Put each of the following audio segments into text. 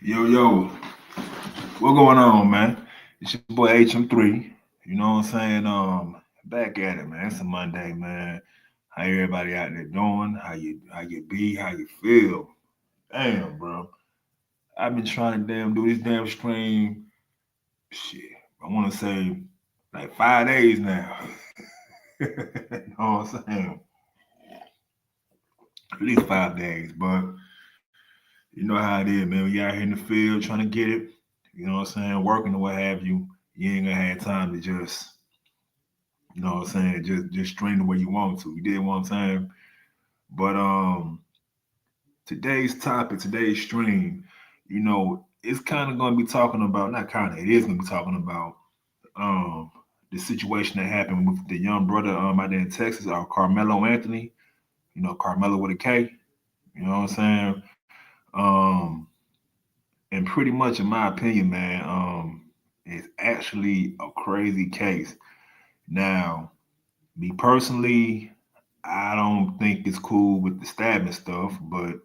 Yo, what going on, man? It's your boy HM3. You know what I'm saying? Back at it, man. It's a Monday, man. How everybody out there doing? How you be? How you feel? Damn, bro. I've been trying to damn do this damn stream. Shit. I want to say like 5 days now. You know what I'm saying? At least 5 days, but you know how it is, man. We out here in the field trying to get it. You know what I'm saying? Working or what have you. You ain't gonna have time to just you know what I'm saying? Just stream the way you want to. You did what I'm saying? But today's topic, today's stream, it's kind of gonna be talking about not kind of, it is gonna be talking about um the situation that happened with the young brother out there in Texas, Carmelo Anthony, Carmelo with a K, you know what I'm saying? Um and pretty much in my opinion, man, it's actually a crazy case. Now, me personally, I don't think it's cool with the stabbing stuff, but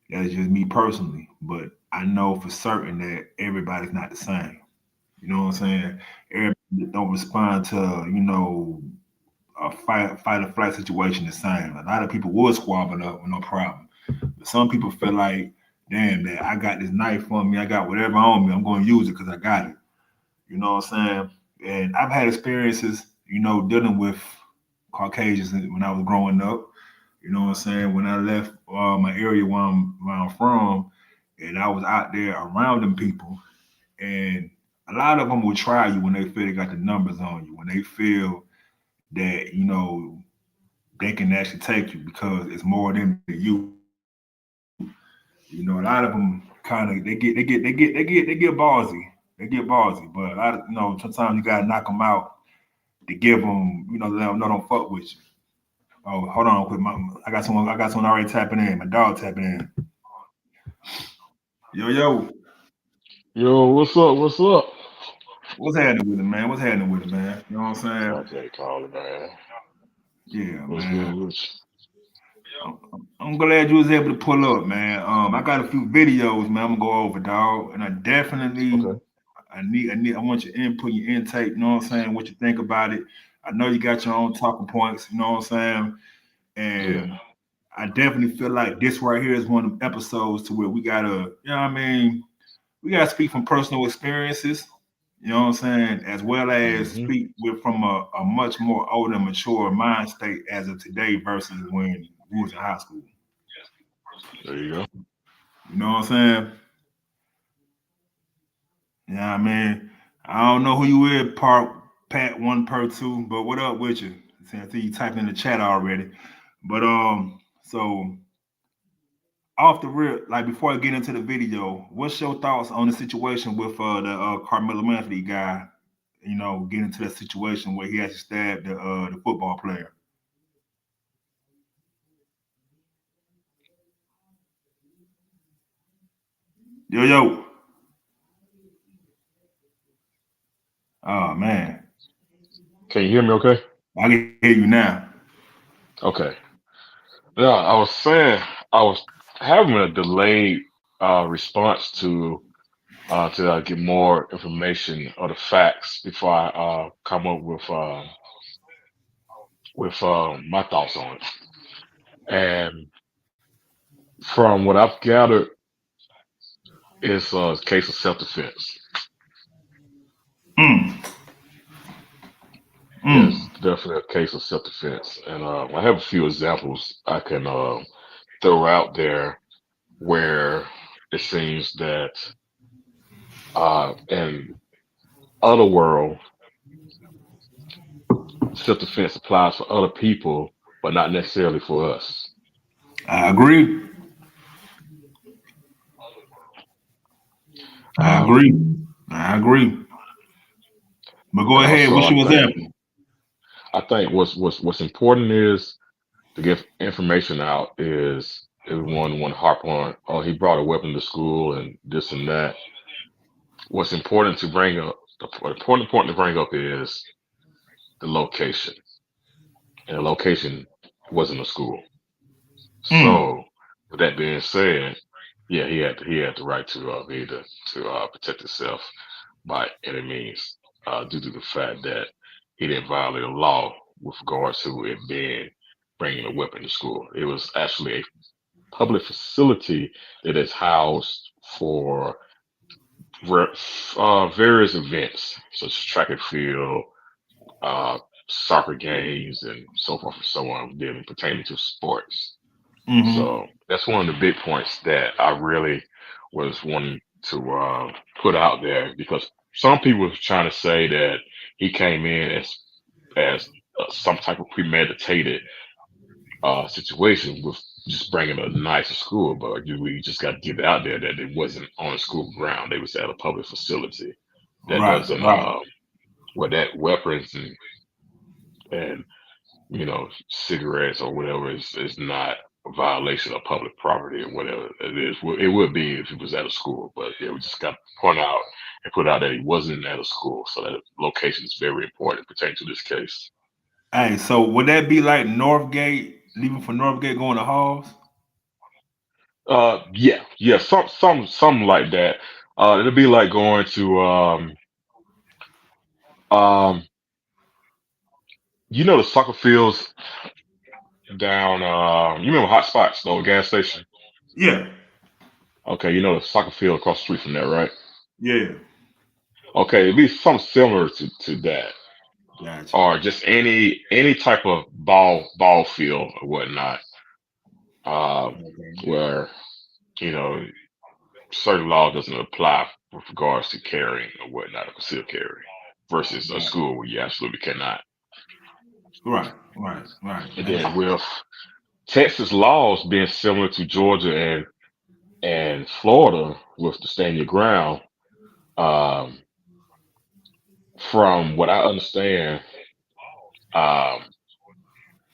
that's just me personally. But I know for certain that everybody's not the same. You know what I'm saying? Everybody don't respond to, a fight or flight situation the same. A lot of people would squabble up with no problem. But some people feel like, damn, man, I got this knife on me, I got whatever on me, I'm gonna use it because I got it. You know what I'm saying? And I've had experiences, dealing with Caucasians when I was growing up. You know what I'm saying? When I left my area where I'm from, and I was out there around them people, and a lot of them will try you when they feel they got the numbers on you, when they feel that they can actually take you because it's more them than you. A lot of them kind of they get ballsy. They get ballsy, but a lot of sometimes you gotta knock them out to give them let them know don't fuck with you. Oh, hold on, quick. I got someone already tapping in. My dog tapping in. Yo, Yo, what's up? What's up? what's happening with it, man? What's happening with it, man? You know what I'm saying? Sanjay calling, man. Yeah, What's good man. with I'm glad you was able to pull up, man. I got a few videos, man. I'm gonna go over, dog, and I you? definitely, Okay. I want your input, your intake. You know what I'm saying? What you think about it? I know you got your own talking points. You know what I'm saying? Yeah. And I definitely feel like this right here is one of them episodes to where we gotta, you know what I mean? We gotta speak from personal experiences. You know what I'm saying? As well as Hmm. speak with from a much more older, mature mind state as of today versus when we was in high school. There you go. You know what I'm saying? Yeah, I mean, I don't know who you is, part Pat one, per two, but what up with you? I see you typed in the chat already. But so off the rip, like before I get into the video, what's your thoughts on the situation with the Carmelo Anthony guy? Getting into that situation where he actually stabbed the football player. Yo, oh man, Can you hear me okay? I can hear you now. Okay. Yeah, I was saying I was having a delayed response to get more information or the facts before I come up with my thoughts on it. And from what I've gathered, it's a case of self-defense. Mm, mm. Yes, definitely a case of self-defense. And I have a few examples I can throw out there where it seems that in other world, self-defense applies for other people, but not necessarily for us. I agree. I Um, agree. I agree. But go and ahead. also, What's your example? I think what's important is to get information out is everyone want to harp on, oh, he brought a weapon to school and this and that. What's important to bring up, the important point to bring up is the location. And the location wasn't a school. Mm, So, with that being said, Yeah, he had the right to be able to protect himself by any means, due to the fact that he didn't violate a law with regards to it being bringing a weapon to school. It was actually a public facility that is housed for ver- various events such as track and field, uh, soccer games, and so forth and so on, dealing pertaining to sports. Mm-hmm. So that's one of the big points that I really was wanting to put out there, because some people were trying to say that he came in as some type of premeditated situation with just bringing a knife to school, but we just got to get it out there that it wasn't on a school ground; they was at a public facility. That Right, doesn't right. where that weapons and cigarettes or whatever is not a violation of public property or whatever it is. Well, it would be if he was at a school, but yeah, we just got to point out and put out that he wasn't at a school, so that location is very important pertaining to this case. Hey, so would that be like Northgate, leaving from Northgate going to Halls? Yeah, something like that. It'll be like going to um, the soccer fields down. You remember Hot Spots, the old gas station? Yeah, Okay, you know the soccer field across the street from there, right? yeah. Okay, it'd be something similar to that, Gotcha. or just any type of ball field or whatnot, um, Okay. where you know certain law doesn't apply with regards to carrying or whatnot, or concealed carry, versus a Right, school where you absolutely cannot. right, right, right. And then with Texas laws being similar to Georgia and Florida with the stand your ground, um, from what I understand, um,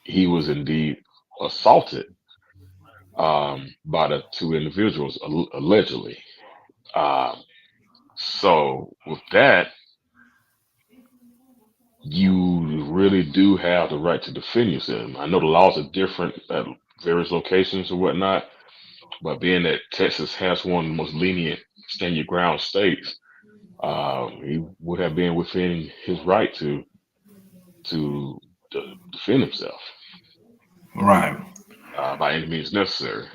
he was indeed assaulted by the two individuals allegedly. Um, so with that, you really do have the right to defend yourself. I know the laws are different at various locations or whatnot, but being that Texas has one of the most lenient stand your ground states, he would have been within his right to defend himself Right. by any means necessary.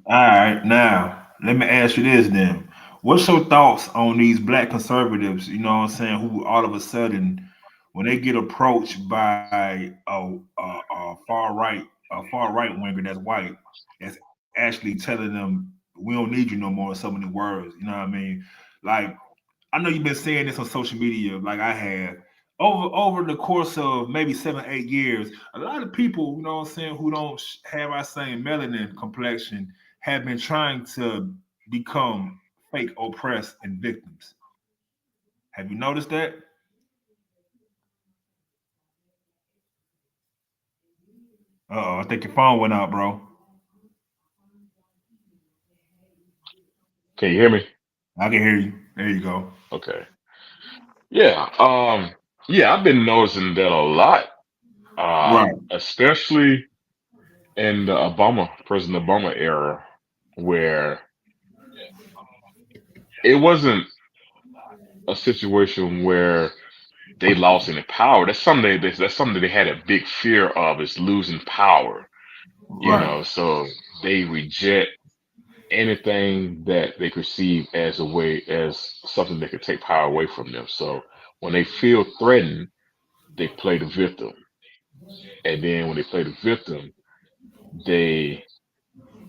All right. Now, let me ask you this then. What's your thoughts on these black conservatives, you know what I'm saying, who all of a sudden, when they get approached by a far right winger that's white, that's actually telling them, we don't need you no more in so many words. You know what I mean? Like, I know you've been saying this on social media, like I have. Over the course of maybe 7, 8 years, a lot of people, you know what I'm saying, who don't have our same melanin complexion have been trying to become fake oppressed and victims. Have you noticed that? I think your phone went out, bro. Can you hear me? I can hear you. There you go. Okay. Yeah. Yeah, I've been noticing that a lot, Right, especially in the President Obama era, where it wasn't a situation where they lost any power. That's something that they had a big fear of, is losing power. right. So they reject anything that they perceive as a way as something that could take power away from them. So when they feel threatened, they play the victim, and then when they play the victim, they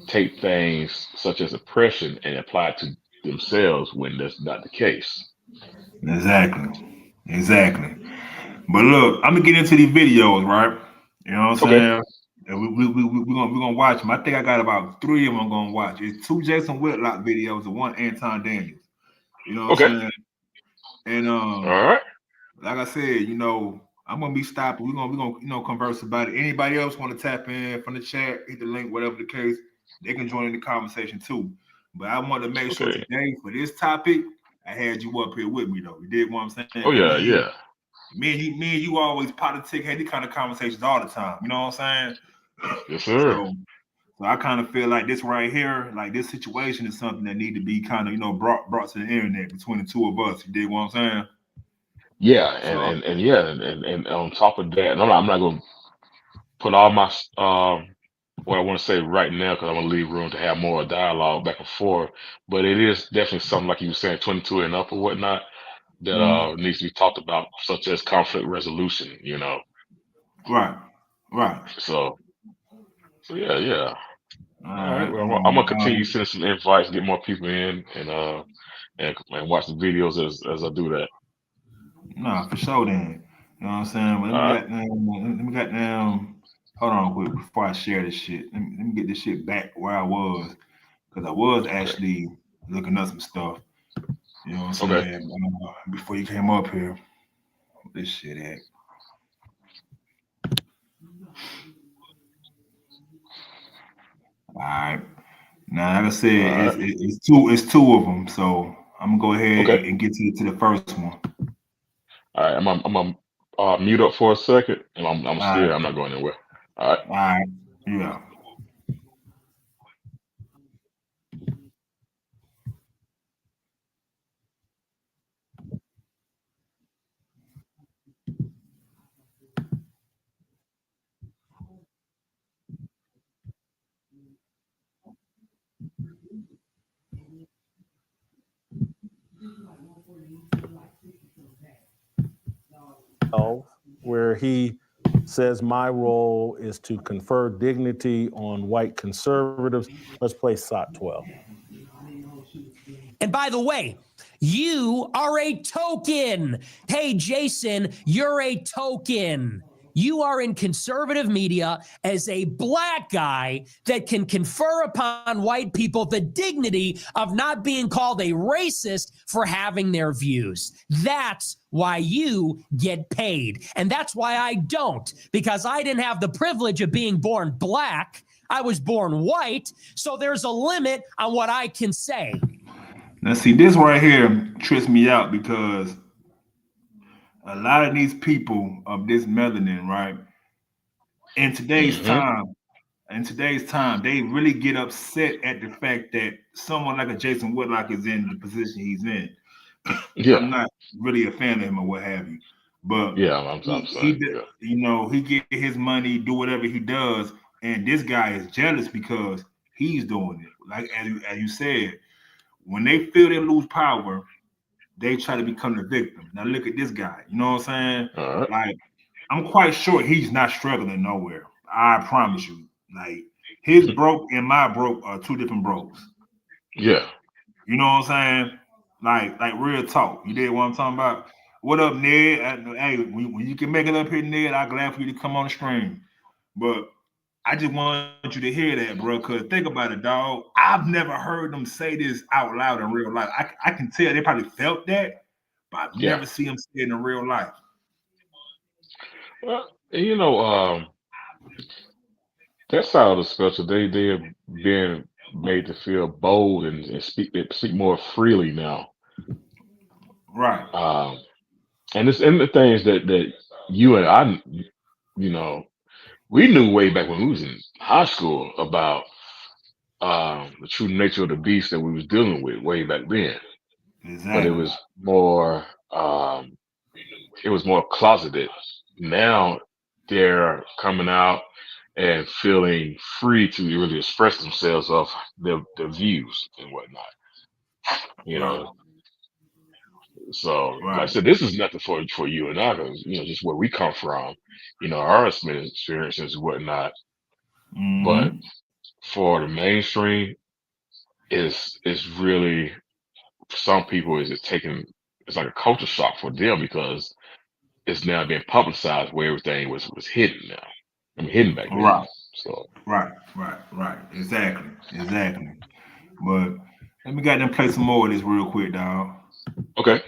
take things such as oppression and apply it to themselves when that's not the case. Exactly. Exactly. But look, I'm gonna get into these videos, right? You know what I'm Okay. saying? And we're gonna watch them. I think I got about three of them I'm gonna watch. It's two Jason Whitlock videos and one Anton Daniels. You know what Okay. I'm saying? And All right. like I said, I'm gonna be stopping. We're gonna converse about it. Anybody else want to tap in from the chat, hit the link, whatever the case, they can join in the conversation too. But I want to make sure Okay. today for this topic, I had you up here with me though. You did what I'm saying? Oh Because yeah, yeah. me and you always politic, had these kind of conversations all the time. You know what I'm saying? Yes, sir. So So I kind of feel like this right here, like this situation is something that need to be kind of, brought to the internet between the two of us. You dig what I'm saying? Yeah, So and yeah, and on top of that, and I'm not gonna put all my what I want to say right now because I want to leave room to have more dialogue back and forth. But it is definitely something like you were saying, 22 and up or whatnot, that mhm. needs to be talked about, such as conflict resolution. Right, right. So yeah, yeah. All All right. right. Well, I'm gonna continue sending some invites, get more people in, and watch the videos as I do that. Nah, for sure then. You know what I'm saying? But All right. let me got down. Hold on quick before I share this shit. Let me get this shit back where I was. Because I was Okay. actually looking up some stuff. You know what I'm Okay. saying? Before you came up here, this shit at. All right. Now, like I said, All right. it's two of them. So I'm gonna go ahead Okay. and get to the first one. All right. I'm mute up for a second, and I'm All still right. I'm not going anywhere. All right. All right. Yeah. Where he says my role is to confer dignity on white conservatives. Let's play SOT 12. And by the way, you are a token. Hey, Jason, you're a token. You are in conservative media as a black guy that can confer upon white people the dignity of not being called a racist for having their views. That's why you get paid. And that's why I don't, because I didn't have the privilege of being born black. I was born white. So there's a limit on what I can say. Now, see, this right here trips me out because a lot of these people of this melanin, right? In today's Mm-hmm. time, they really get upset at the fact that someone like a Jason Whitlock is in the position he's in. Yeah. I'm not really a fan of him or what have you, but Yeah. I'm saying. Yeah. he get his money, do whatever he does, and this guy is jealous because he's doing it. Like as you said, when they feel they lose power, they try to become the victim. Now look at this guy. You know what I'm saying? All right. Like I'm quite sure he's not struggling nowhere. I promise you. Like his broke and my broke are two different brokes. Yeah. You know what I'm saying? Like real talk. You did what I'm talking about? What up, Ned? Hey, when you can make it up here, Ned, I'm glad for you to come on the stream. But I just want you to hear that, bro. Cause think about it, dog. I've never heard them say this out loud in real life. I can tell they probably felt that, but I've Yeah. never seen them say it in real life. Well, that side of the spectrum, they have been made to feel bold and speak more freely now. Right. Um, and the things that you and I, you know, we knew way back when we was in high school about the true nature of the beast that we was dealing with way back then. But Exactly. um, it was more closeted. Now they're coming out and feeling free to really express themselves of their views and whatnot. You Right. know, so like I Right. said, this is nothing for you and I, 'cause, just where we come from, our experiences and whatnot. But Mm-hmm. for the mainstream, it's really for some people is it taking it's like a culture shock for them because it's now being publicized where everything was hidden now. I mean, hidden back then. Right. So Right. Exactly. Exactly. But let me get them play some more of this real quick, dog. okay,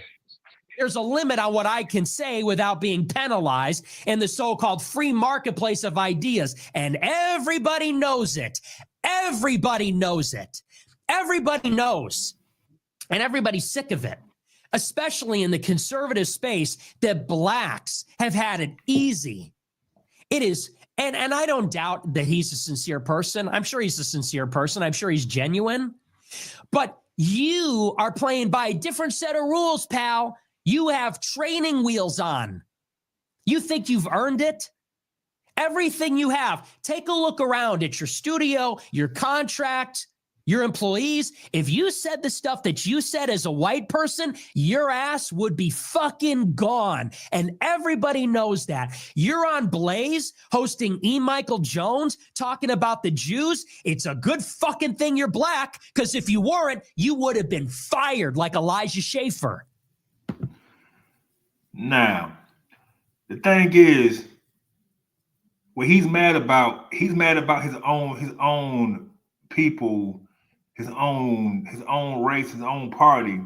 There's a limit on what I can say without being penalized in the so-called free marketplace of ideas. And everybody knows it. Everybody knows it. Everybody knows. And everybody's sick of it, especially in the conservative space that blacks have had it easy. It is And I don't doubt that he's a sincere person. I'm sure he's a sincere person. I'm sure he's genuine. But you are playing by a different set of rules, pal. You have training wheels on. You think you've earned it? Everything you have. Take a look around at your studio, your contract, your employees. If you said the stuff that you said as a white person, your ass would be fucking gone. And everybody knows that. You're on Blaze hosting E. Michael Jones talking about the Jews. It's a good fucking thing you're black, because if you weren't, you would have been fired like Elijah Schaffer. Now, the thing is, what he's mad about his own people, his own race, his own party.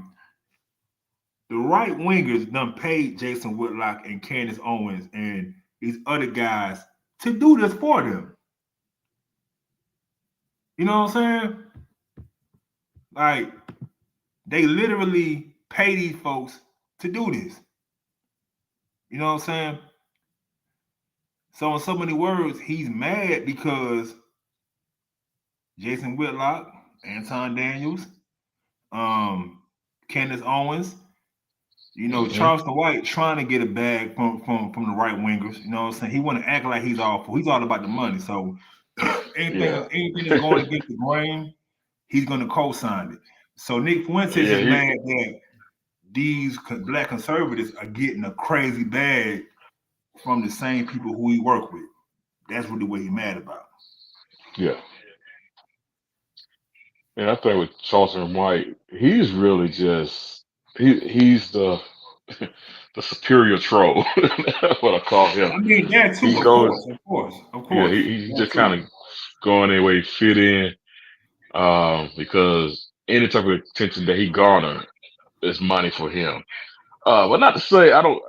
The right wingers done paid Jason Whitlock and Candace Owens and these other guys to do this for them. You know what I'm saying? Like, they literally pay these folks to do this. You know what I'm saying? So in so many words, he's mad because Jason Whitlock, Anton Daniels, Candace Owens, Charleston White trying to get a bag from the right wingers. You know what I'm saying? He want to act like he's all about the money. So anything that's going against the grain, he's going to co-sign it. So Nick Fuentes is mad that these black conservatives are getting a crazy bag from the same people who he work with. That's really what he's mad about. Yeah. And I think with Charleston White, he's really just he's the the superior troll. That's what I call him. I mean, that too, of course. Yeah, he's just kind of going their way, fit in, because any type of attention that he garner is money for him. But not to say I don't.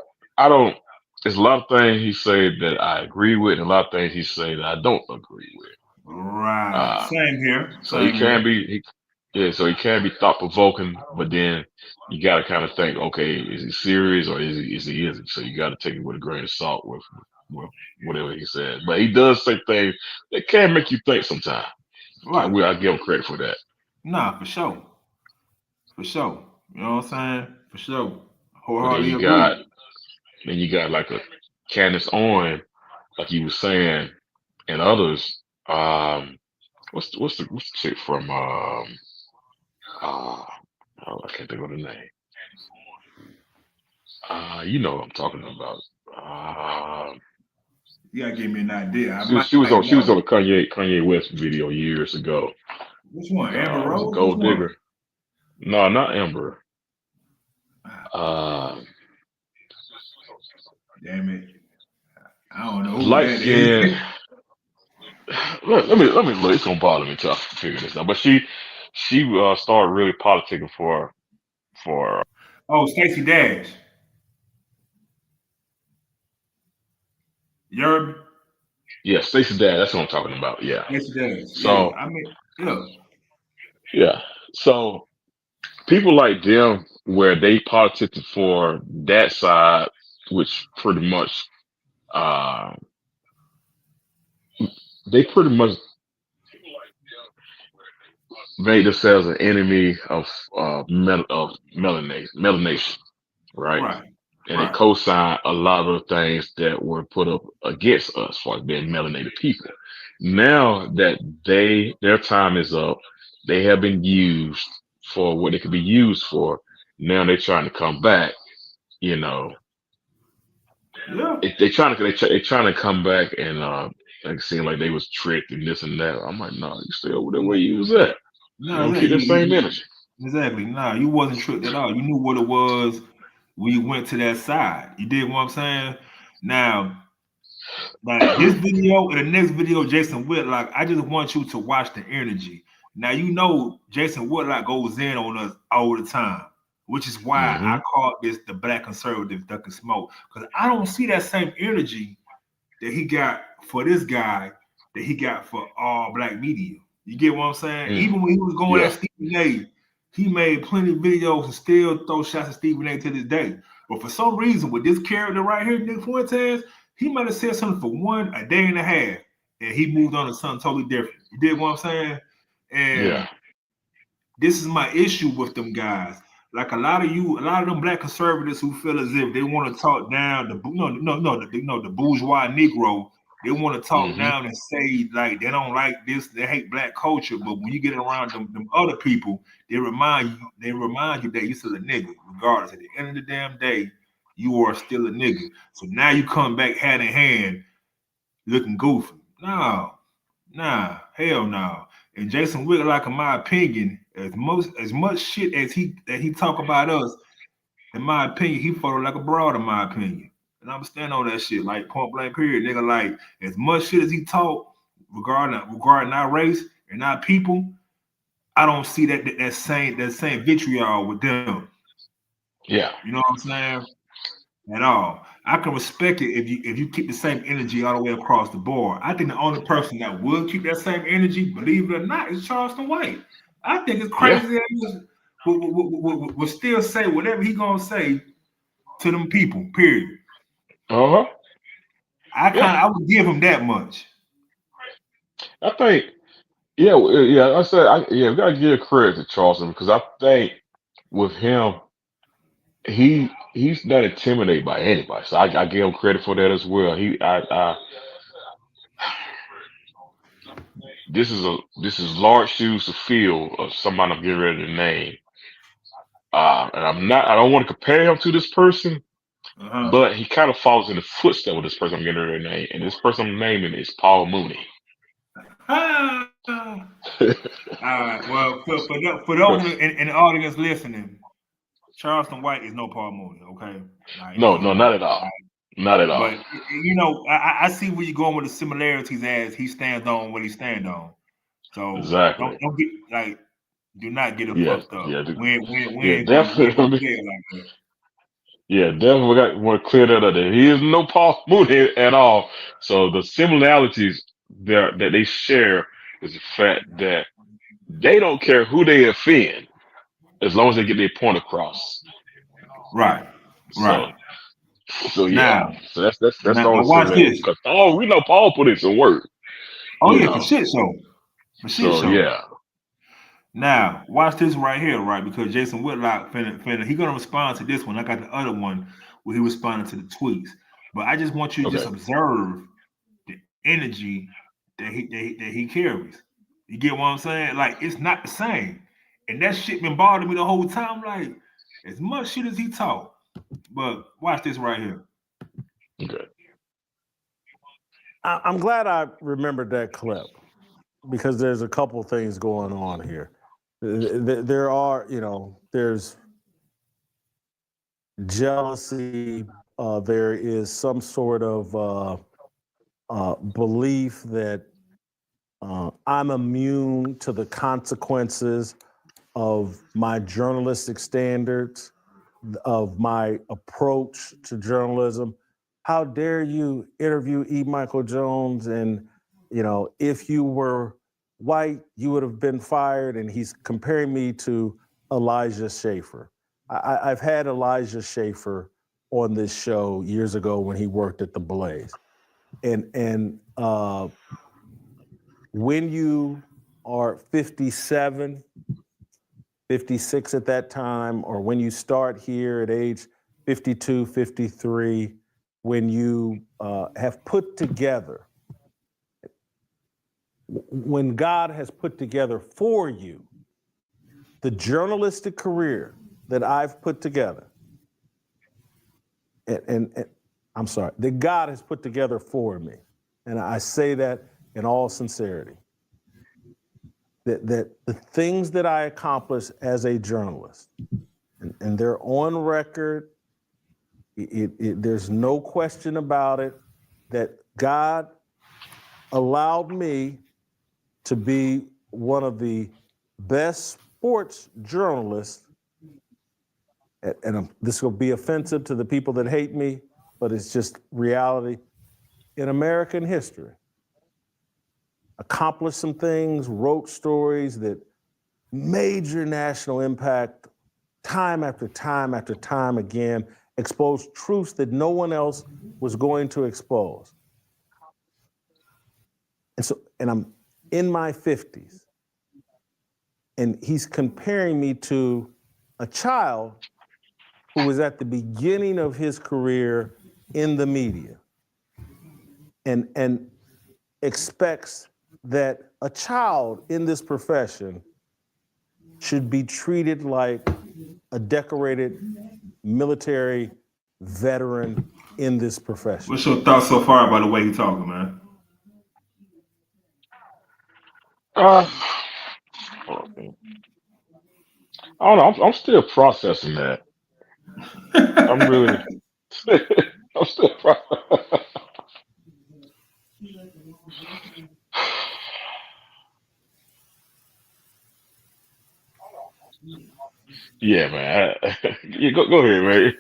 There's a lot of things he said that I agree with, and a lot of things he said that I don't agree with. Right. Same here. So he can be thought provoking, but then you got to kind of think, okay, is he serious or is he isn't? So you got to take it with a grain of salt with whatever he says. But he does say things that can make you think sometimes. Right. I give him credit for that. Nah, for sure. You know what I'm saying? For sure. Then you got like a Candace Owens, like you were saying, and others. What's the chick from I can't think of the name. You know what I'm talking about. You gotta give me an idea. She was on a Kanye West video years ago. Which one? Amber Rose? Gold Digger. No, not Amber. Damn it. I don't know. Light skin. Let me look. It's gonna bother me till I figure this out. But she started really politicking for. Stacey Dash. Yerb. Yeah, Stacey Dash. That's what I'm talking about. Yeah. Stacey Dash. So I mean, yeah. Yeah. So people like them, where they politicking for that side, which pretty much, they pretty much made themselves an enemy of melanation, right? And they co-sign a lot of things that were put up against us for being melanated people. Now that their time is up, they have been used for what they could be used for. Now they're trying to come back, Yeah. They're trying to come back and like seem like they was tricked and this and that. I'm like, no, you still the way you was at. No, keep the same energy. Exactly. No, you wasn't tricked at all. You knew what it was when you went to that side. You did what I'm saying? Now, this video and the next video, Jason Whitlock, I just want you to watch the energy. Now, Jason Whitlock goes in on us all the time, which is why I call this the black conservative ducking smoke, because I don't see that same energy that he got for this guy that he got for all black media. You get what I'm saying? Even when he was going at Stephen A., he made plenty of videos and still throw shots at Stephen A. to this day. But for some reason, with this character right here, Nick Fuentes, He might have said something for a day and a half, and he moved on to something totally different. You did what I'm saying? And Yeah. this is my issue with them guys. Like a lot of them black conservatives who feel as if they want to talk down the the bourgeois Negro. They want to talk Mm-hmm. down and say like they don't like this, they hate black culture. But when you get around them other people, they remind you that you're still a nigga, regardless. At the end of the damn day, you are still a nigga. So now you come back hand in hand, looking goofy. No, nah, hell no. And Jason Whitlock, in my opinion, as much shit as he talk about us, in my opinion, he followed like a broad, in my opinion. And I'm stand on that shit, like point blank period, nigga. Like as much shit as he talk regarding our race and our people, I don't see that same vitriol with them. Yeah. You know what I'm saying? At all. I can respect it if you keep the same energy all the way across the board. I think the only person that will keep that same energy, believe it or not, is Charleston White. I think it's Yeah. crazy that he will still say whatever he gonna say to them people. Period. Uh-huh. Yeah. I would give him that much. I think, I said, we gotta give credit to Charleston because I think with him, he's not intimidated by anybody. So I give him credit for that as well. This is large shoes to fill of somebody I'm getting ready to name. And I don't want to compare him to this person, Uh-huh. but he kind of follows in the footsteps of this person I'm getting ready to name. And this person I'm naming is Paul Mooney. All right. Well, for those in the audience listening, Charleston White is no Paul Mooney. Okay. Like, No, he's not at all. Not at all. But you know, I see where you're going with the similarities as he stands on what he stands on. So Exactly. don't get like, do not get it Yeah, fucked up. yeah, We ain't gonna definitely. play it like that. Yeah, definitely want to clear that up. There. He is no Paul Mooney at all. So the similarities there that they share is the fact that they don't care who they offend as long as they get their point across. Right. So, yeah. Now, So that's the now only watch similarity this. because we know Paul put in some work. Oh You yeah, for know. shit show. For shit So show. yeah. Now, watch this right here, right? Because Jason Whitlock finna he gonna respond to this one. I got the other one where he responded to the tweets. But I just want you to just Okay. observe the energy that he carries. You get what I'm saying? Like it's not the same. And that shit been bothering me the whole time. Like, as much shit as he talk. But watch this right here. Okay. I'm glad I remembered that clip because there's a couple things going on here. There are, there's jealousy. There is some sort of belief that I'm immune to the consequences of my journalistic standards, of my approach to journalism. How dare you interview E. Michael Jones and, if you were white, you would have been fired. And he's comparing me to Elijah Schaffer. I've had Elijah Schaffer on this show years ago when he worked at the Blaze. And when you are 57, 56 at that time, or when you start here at age 52, 53, when you have put together, when God has put together for you the journalistic career that I've put together, and I'm sorry, that God has put together for me, and I say that in all sincerity, that the things that I accomplish as a journalist, and they're on record, there's no question about it, that God allowed me to be one of the best sports journalists, and this will be offensive to the people that hate me, but it's just reality, in American history. Accomplished some things, wrote stories that major national impact time after time after time again, exposed truths that no one else was going to expose. And I'm in my 50s, and he's comparing me to a child who was at the beginning of his career in the media, and expects that a child in this profession should be treated like a decorated military veteran in this profession. What's your thoughts so far about the way he's talking, man? I don't know. I'm still processing that. I'm really, I'm still Yeah, man. Yeah, go ahead, man.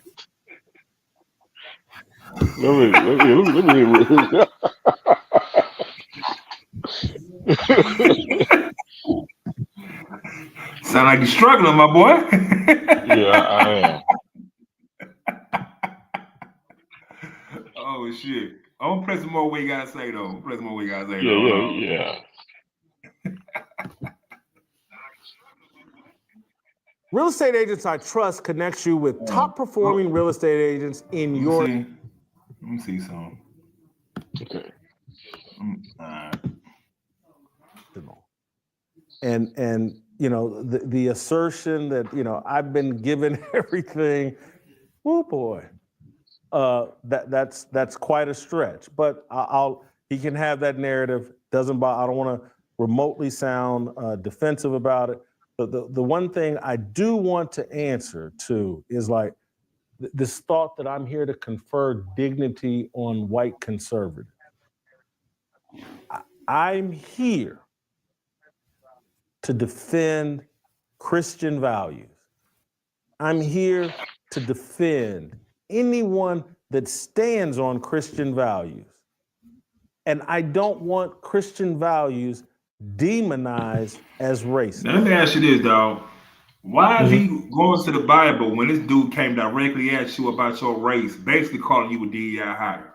Let me. Sound like you're struggling, my boy. Yeah, I am. Oh shit. I'm gonna press some more what you gotta say though. Press more what you gotta say Yeah, though. yeah. Real Estate Agents I Trust connects you with top performing real estate agents in your. Let me see something. Okay. And you know, the assertion that, you know, I've been given everything, oh boy, that's quite a stretch. But he can have that narrative. Doesn't bother. I don't want to remotely sound defensive about it. But the one thing I do want to answer to is like this thought that I'm here to confer dignity on white conservatives. I'm here to defend Christian values. I'm here to defend anyone that stands on Christian values. And I don't want Christian values demonized as racist. Now, let me ask you this, dog. Why is he going to the Bible when this dude came directly at you about your race, basically calling you a DEI hire?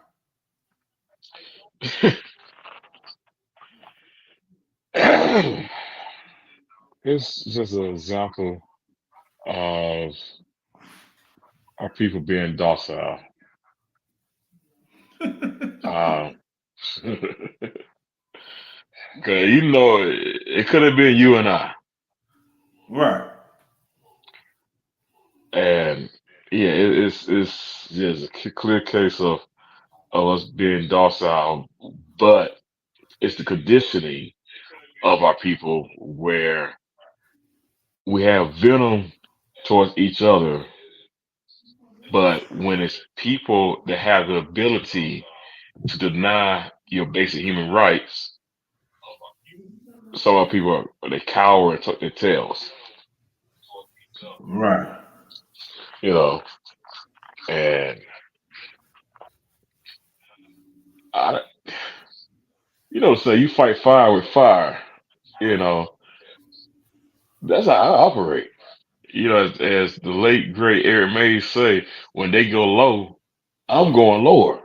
It's just an example of our people being docile. Cause you know it could have been you and I. Right. And yeah, it's just a clear case of us being docile, but it's the conditioning of our people where we have venom towards each other, but when it's people that have the ability to deny your basic human rights, some of our people they cower and tuck their tails. Right. You know, and say you fight fire with fire. You know, that's how I operate. You know, as the late great Eric Mays say, when they go low, I'm going lower.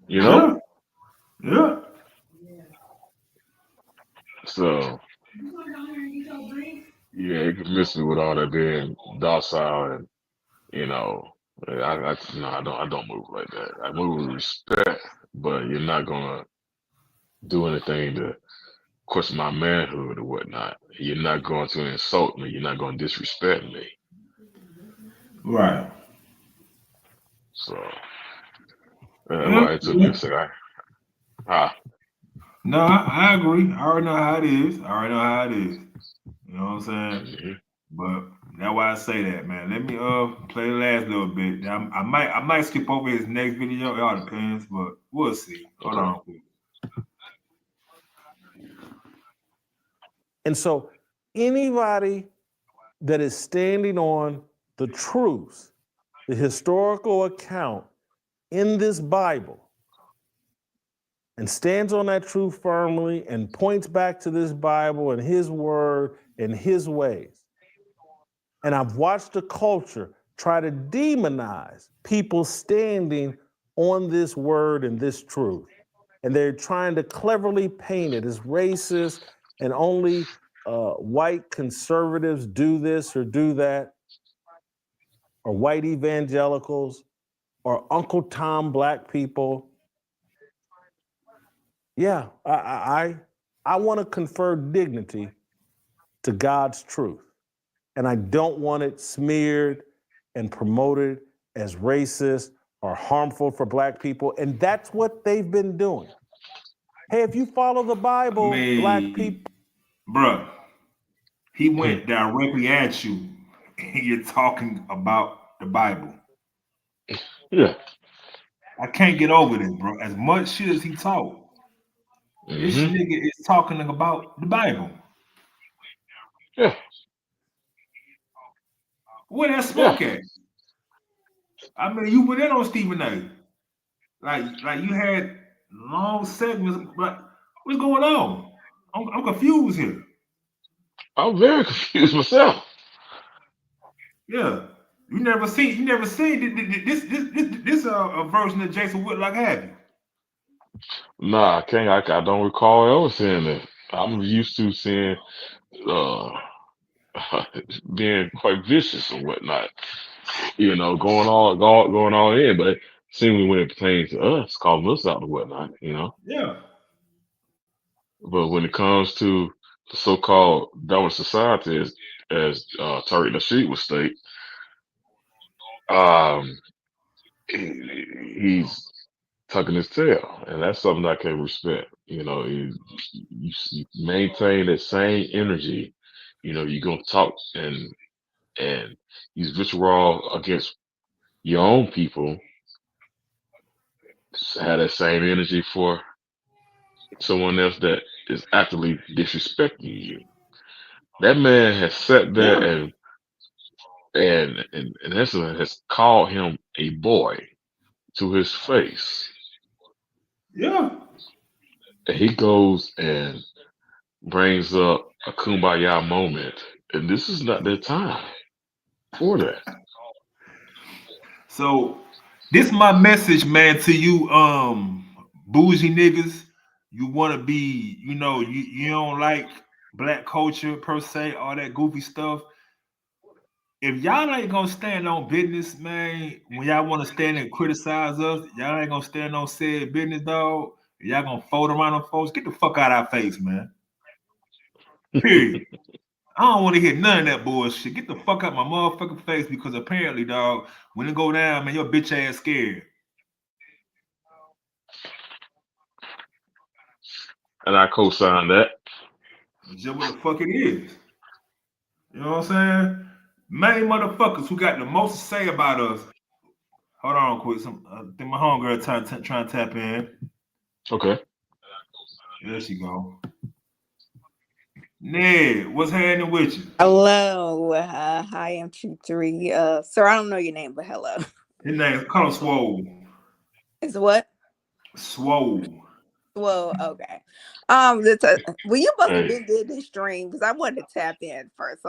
You know? Yeah. So yeah, you can miss me with all that being docile and I don't move like that. I move with respect, but you're not gonna do anything to question my manhood or whatnot. You're not going to insult me. You're not going to disrespect me. Right. So, well, it took me a second. No, I agree. I already know how it is. You know what I'm saying? Mm-hmm. But that's why I say that, man. Let me play the last little bit. Now, I might skip over his next video. It all depends, but we'll see. Hold on. And so anybody that is standing on the truth, the historical account in this Bible, and stands on that truth firmly and points back to this Bible and his word and his ways, And I've watched the culture try to demonize people standing on this word and this truth. And they're trying to cleverly paint it as racist and only white conservatives do this or do that, or white evangelicals, or Uncle Tom black people. Yeah, I want to confer dignity to God's truth. And I don't want it smeared and promoted as racist or harmful for black people. And that's what they've been doing. Hey, if you follow the Bible, black people. Bruh, he went directly at you and you're talking about the Bible. Yeah. I can't get over this, bro. As much shit as he talk, this Mm-hmm. nigga is talking about the Bible. Yeah. Where that smoke at? I mean, you went in on Stephen A. Like you had long segments, but what's going on? I'm confused here. I'm very confused myself. Yeah, you never seen this a version of Jason Whitlock, have you? Nah, I can't. I don't recall ever seeing it. I'm used to seeing uh being quite vicious and whatnot. You know, going all in, but seemingly when it pertains to us, calling us out and whatnot, you know. Yeah. But when it comes to the so-called dominant society, as Tariq Nasheed would state, um, he's tucking his tail, and that's something I can respect. You know, you maintain that same energy. You know, you're gonna talk and use vitriol against your own people. Have that same energy for someone else that is actively disrespecting you. That man has sat there Yeah. and in essence has called him a boy to his face. Yeah. And he goes and brings up a kumbaya moment, and this is not their time for that. So this my message, man, to you, bougie niggas. You want to be, you don't like black culture per se, all that goofy stuff. If y'all ain't gonna stand on business, man, when y'all want to stand and criticize us, y'all ain't gonna stand on said business, dog. Y'all gonna fold around on folks. Get the fuck out of our face, man. Period. I don't want to hear none of that bullshit. Get the fuck out my motherfucking face because apparently, dog, when it go down, man, your bitch ass scared. And I co-sign that. Just what the fuck it is. You know what I'm saying? Main motherfuckers who got the most to say about us. Hold on, quick. I think my homegirl trying to tap in. Okay. There she go. Ned, what's happening with you? Hello. Hi, M23. Sir, I don't know your name, but hello. His name, call him Swole. It's what? Swole. Well, okay. Well, you must have Hey. been did this stream because I wanted to tap in first.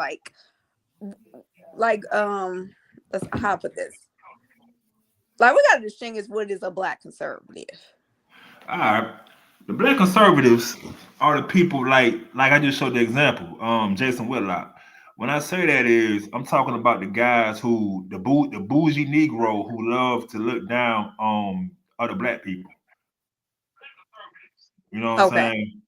Let's how I put this. Like, we got to distinguish what is a black conservative. All right. The black conservatives are the people like I just showed the example, Jason Whitlock. When I say that is, I'm talking about the guys who the bougie Negro who love to look down on other black people. You know what I'm saying?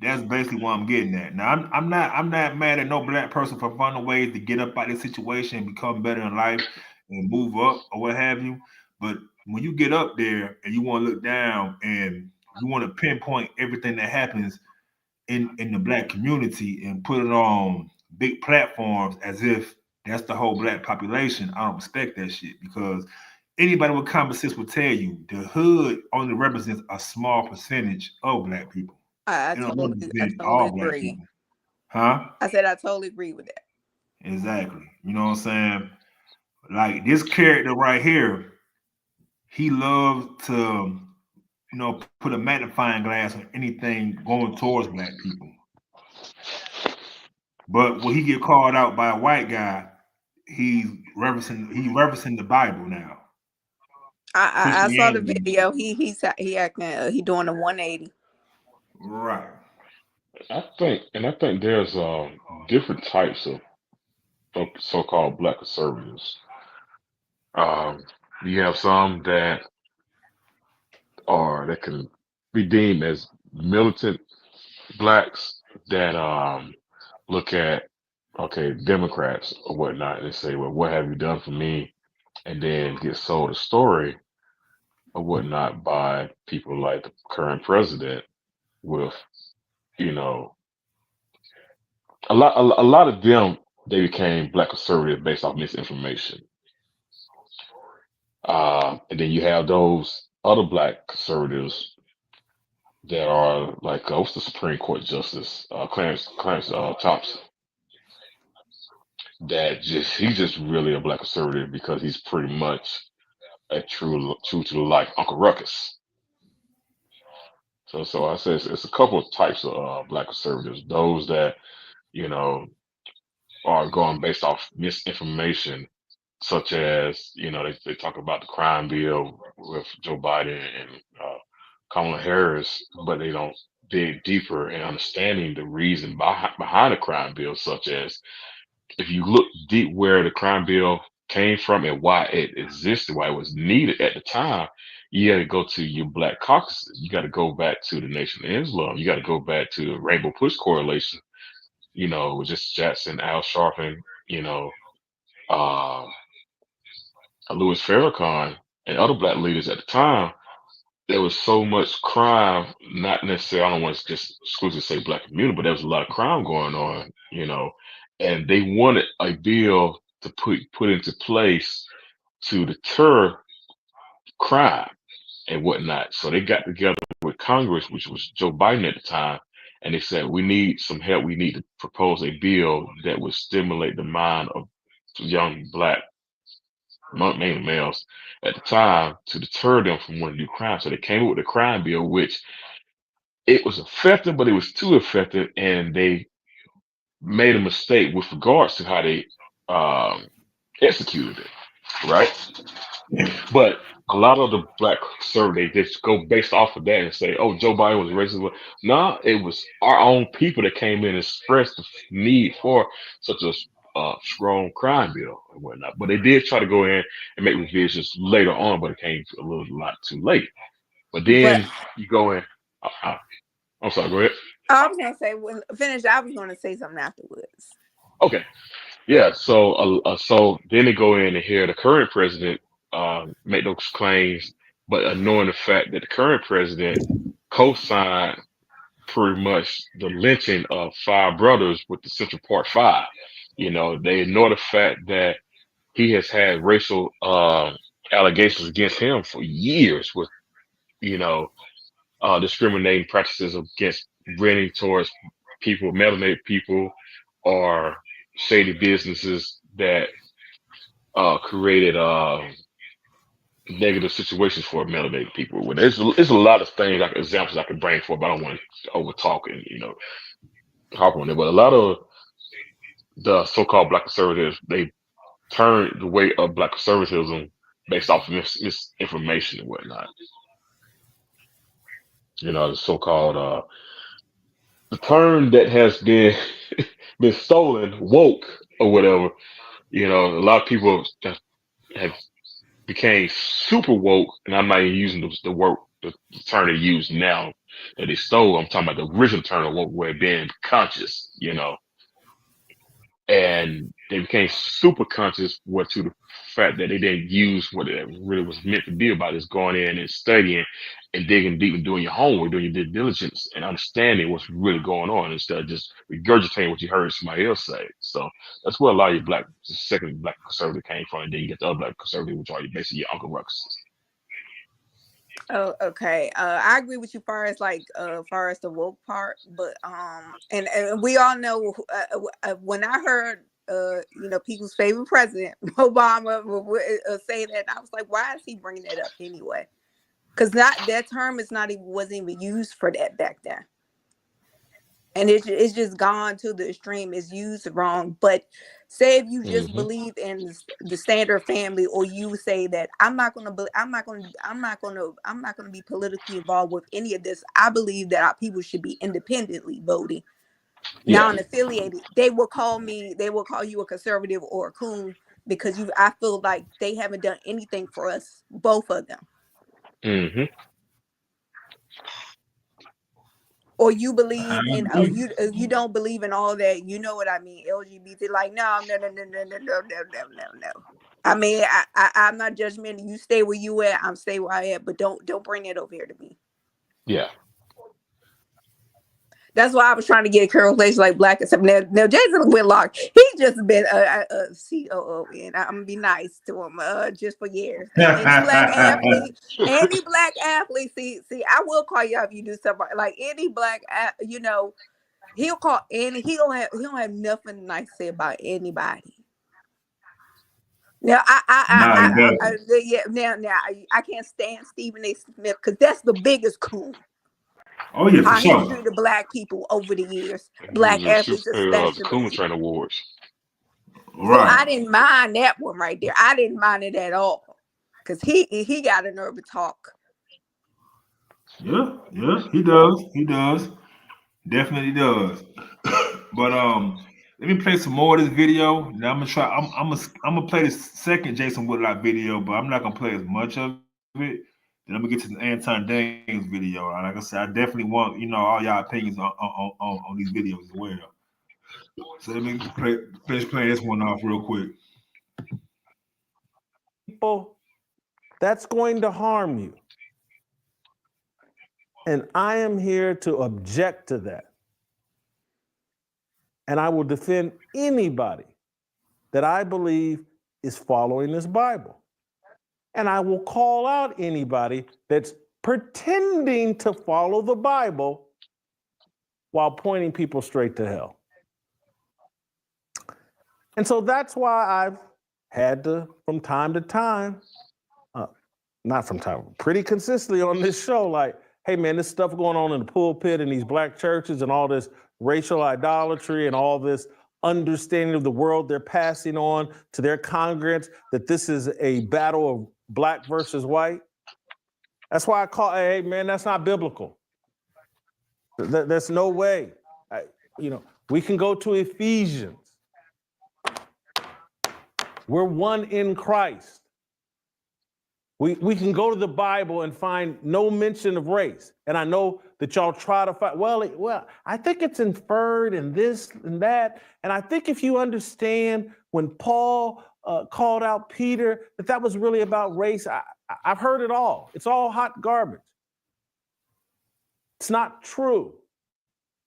That's basically what I'm getting at. Now I'm not mad at no black person for finding ways to get up out of this situation and become better in life and move up or what have you. But when you get up there and you want to look down and you want to pinpoint everything that happens in the black community and put it on big platforms as if that's the whole black population, I don't respect that shit because anybody with common sense will tell you the hood only represents a small percentage of black people. I totally agree. Huh? I said I totally agree with that. Exactly. You know what I'm saying? Like this character right here, he loves to, put a magnifying glass on anything going towards black people. But when he get called out by a white guy, he's referencing the Bible now. I saw the Christianity. video. He acting he doing a 180. Right. I think there's different types of so-called black conservatives. Um, you have some that can be deemed as militant blacks that look at Democrats or whatnot and say, well, what have you done for me? And then get sold a story or whatnot by people like the current president with, you know, a lot of them, they became black conservative based off misinformation. And then you have those other black conservatives that are like, what's the Supreme Court Justice, Clarence Thompson, he's just really a black conservative because he's pretty much a true to the life Uncle Ruckus. So I say it's a couple of types of black conservatives. Those that, you know, are going based off misinformation, such as, they talk about the crime bill with Joe Biden and Kamala Harris, but they don't dig deeper in understanding the reason behind the crime bill, such as if you look deep where the crime bill came from and why it existed, why it was needed at the time, you got to go to your black caucuses. You got to go back to the Nation of Islam. You got to go back to the Rainbow Push Correlation, with just Jackson, Al Sharpton, you know, uh, Louis Farrakhan, and other black leaders at the time. There was so much crime, not necessarily, I don't want to just exclusively say black community, but there was a lot of crime going on, and they wanted a bill to put into place to deter crime and whatnot. So they got together with Congress, which was Joe Biden at the time, and they said, we need some help. We need to propose a bill that would stimulate the mind of young black, mainly males at the time, to deter them from wanting to do crime. So they came up with the crime bill, which it was effective, but it was too effective, and they made a mistake with regards to how they executed it, right? But a lot of the black conservatives, they just go based off of that and say, oh, Joe Biden was racist. No, it was our own people that came in and expressed the need for such a strong crime bill and whatnot. But they did try to go in and make revisions later on, but it came a lot too late. But then But you go in. I'm sorry, go ahead. I was gonna say when finished, I was gonna say something afterwards. Okay. Yeah. So then they go in and hear the current president make those claims, but ignoring the fact that the current president co-signed pretty much the lynching of 5 brothers with the Central Park 5. They ignore the fact that he has had racial allegations against him for years with, discriminating practices against renting towards people, melanated people, or shady businesses that created negative situations for melanated people. Well, there's a lot of things, examples I could bring for, but I don't want to over talk and hop on it. But a lot of the so-called black conservatives, they turn the weight of black conservatism based off of misinformation and whatnot. The so-called the term that has been been stolen, woke or whatever. A lot of people have became super woke, and I'm not even using the term they use now that they stole. I'm talking about the original term of woke, where it being conscious, and they became super conscious to the fact that they didn't use what it really was meant to be about, is going in and studying and digging deep and doing your homework, doing your due diligence and understanding what's really going on instead of just regurgitating what you heard somebody else say. So that's where a lot of your second black conservative came from, and then you get the other black conservative, which are basically your Uncle Ruckus. Oh, okay. I agree with you far as the woke part, but and we all know when I heard people's favorite president Obama say that, I was like, why is he bringing that up anyway? Because that term wasn't even used for that back then. and it's just gone to the extreme. It's used wrong. But say if you just Hmm. believe in the standard family, or you say that I'm not gonna be politically involved with any of this. I believe that our people should be independently voting, Yeah. non-affiliated. They will call you a conservative or a coon because I feel like they haven't done anything for us, both of them. Hmm. Or you I believe in agree. you don't believe in all that, you know what I mean, LGBT. Like, no. I mean, I'm not judgmental. You stay where you at, I'm stay where I am, but don't bring it over here to me. Yeah. That's why I was trying to get a correlation like Black and stuff. Now Jason Whitlock, he's just been a COO, and I'm gonna be nice to him just for years. And any black athlete, see, I will call you out if you do stuff like any black, he'll call any. He don't have nothing nice to say about anybody. Now No, he doesn't. I can't stand Stephen A. Smith because that's the biggest coon. Oh yeah, for How he sure. treated black people over the years, He black was athletes the Coon especially. Train Awards. So I Right. didn't mind that one right there. I didn't mind it at all, because he got a nerve to talk. Yeah, he does. He does. Definitely does. But let me play some more of this video. Now I'm gonna try. I'm gonna play this second Jason Woodlock video, but I'm not gonna play as much of it. Then I'm gonna get to the Anton Daniels video. And like I said, I definitely want all y'all opinions on these videos as well. So let me finish playing this one off real quick. People, that's going to harm you. And I am here to object to that. And I will defend anybody that I believe is following this Bible. And I will call out anybody that's pretending to follow the Bible while pointing people straight to hell. And so that's why I've had to, from time to time, not from time, pretty consistently on this show, like, hey man, this stuff going on in the pulpit in these black churches and all this racial idolatry and all this understanding of the world they're passing on to their congregants, that this is a battle of black versus white. That's why I call, hey man, that's not biblical. There's no way. We can go to Ephesians. We're one in Christ. We can go to the Bible and find no mention of race. And I know that y'all try to find, well, I think it's inferred in this and that. And I think if you understand when Paul called out Peter, that was really about race. I've heard it all. It's all hot garbage. It's not true.